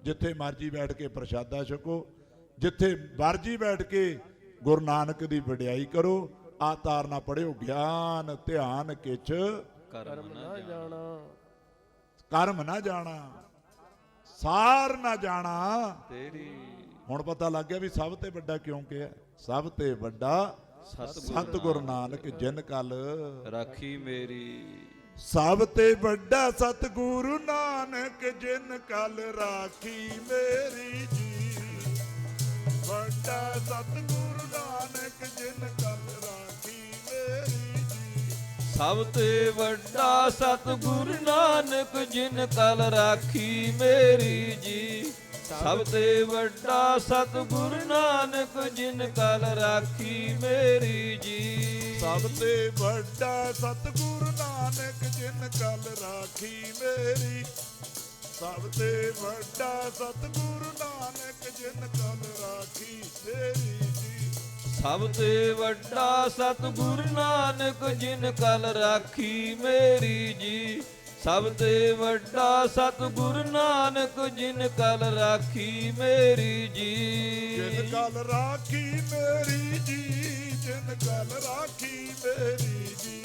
ਜਿੱਥੇ ਮਰਜੀ ਬੈਠ ਕੇ ਪ੍ਰਸ਼ਾਦਾ ਛਕੋ, ਜਿੱਥੇ ਮਰਜੀ ਬੈਠ ਕੇ ਗੁਰੂ ਨਾਨਕ ਦੀ ਵਡਿਆਈ ਕਰੋ। ਆ ਤਾਰ ਨਾ ਪੜਿਓ ਗਿਆਨ ਧਿਆਨ ਕਿਛ ਕਰਮ ਨਾ ਜਾਣਾ। ਕਰਮ ਨਾ ਜਾਣਾ, ਸਾਰ ਨਾ ਜਾਣਾ। ਤੇਰੀ ਹੁਣ ਪਤਾ ਲੱਗ ਗਿਆ ਵੀ ਸਭ ਤੇ ਵੱਡਾ ਕਿਉਂ ਕਿਹਾ। ਸਭ ਤੇ ਵੱਡਾ ਸਤਿਗੁਰੂ ਨਾਨਕ ਜਿਨ ਕਲ ਰਾਖੀ ਮੇਰੀ। ਸਭ ਤੇ ਵੱਡਾ ਸਤਿਗੁਰੂ ਨਾਨਕ ਜਿਨ ਕਲ ਰਾਖੀ ਮੇਰੀ ਜੀ। ਵੱਡਾ ਸਤਿਗੁਰੂ ਨਾਨਕ ਜਿਨ ਕਲ ਰਾਖੀ ਮੇਰੀ ਜੀ। ਸਭ ਤੇ ਵੱਡਾ ਸਤਿਗੁਰੂ ਨਾਨਕ ਜਿਨ ਕਲ ਰਾਖੀ ਮੇਰੀ ਜੀ। ਸਭ ਤੇ ਵੱਡਾ ਸਤਿਗੁਰੂ ਨਾਨਕ ਜਿਨ ਕਲ ਰਾਖੀ ਮੇਰੀ ਜੀ। ਸਭ ਤੇ ਵੱਡਾ ਸਤਿਗੁਰੂ ਨਾਨਕ ਜਿਨ ਕਲ ਰਾਖੀ ਮੇਰੀ। ਸਭ ਤੇ ਵੱਡਾ ਸਤਿਗੁਰੂ ਨਾਨਕ ਜਿਨ ਕਲ ਰਾਖੀ ਮੇਰੀ ਜੀ। ਸਭ ਤੇ ਵੱਡਾ ਸਤਿਗੁਰੂ ਨਾਨਕ ਜਿਨ ਕਲ ਰਾਖੀ ਮੇਰੀ ਜੀ। ਸਭ ਤੇ ਵੱਡਾ ਸਤਿਗੁਰੂ ਨਾਨਕ ਜਿਨ ਕਲ ਰਾਖੀ ਮੇਰੀ ਜੀ। ਜਿਨ ਕਲ ਰਾਖੀ ਮੇਰੀ ਜੀ। ਜਿਨ ਕਲ ਰਾਖੀ ਮੇਰੀ ਜੀ।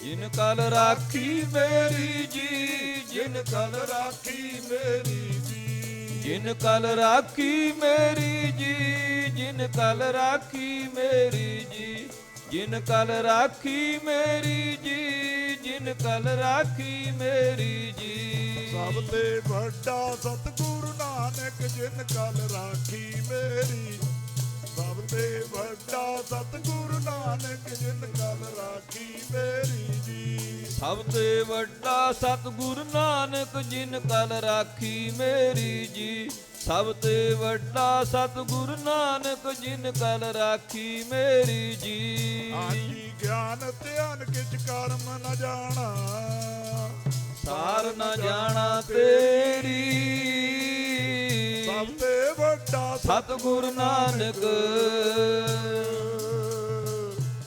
ਜਿਨ ਕਲ ਰਾਖੀ ਮੇਰੀ ਜੀ। ਜਿਨ ਕਲ ਰਾਖੀ ਮੇਰੀ ਜੀ। ਜਿਨ ਕਲ ਰਾਖੀ ਮੇਰੀ ਜੀ। ਜਿਨ ਕਲ ਰਾਖੀ ਮੇਰੀ ਜੀ। ਜਿਨ ਕਲ ਰਾਖੀ ਮੇਰੀ ਜੀ। ਜਿਨ ਕਲ ਰਾਖੀ ਮੇਰੀ ਜੀ। ਸਭ ਤੇ ਵੱਡਾ ਸਤਿਗੁਰੂ ਨਾਨਕ ਜਿਨ ਕਲ ਰਾਖੀ ਮੇਰੀ। ਸਭ ਤੇ ਵੱਡਾ ਸਤਿਗੁਰੂ ਨਾਨਕ ਜਿਨ ਕਲ ਰਾਖੀ ਮੇਰੀ ਜੀ। ਸਭ ਤੇ ਵੱਡਾ ਸਤਿਗੁਰੂ ਨਾਨਕ ਜਿਨ ਕਲ ਰਾਖੀ ਮੇਰੀ ਜੀ। ਸਭ ਤੇ ਵੱਡਾ ਸਤਿਗੁਰੂ ਨਾਨਕ ਜਿਨ ਕਲ ਰਾਖੀ ਮੇਰੀ ਜੀ। ਹਾਂਜੀ ਗਿਆਨ ਧਿਆਨ ਕਿਛ ਕਰਮ ਨ ਜਾਣਾ। ਸਾਰ ਨ ਜਾਣਾ ਤੇਰੀ। ਸਭ ਤੇ ਵੱਡਾ ਸਤਿਗੁਰੂ ਨਾਨਕ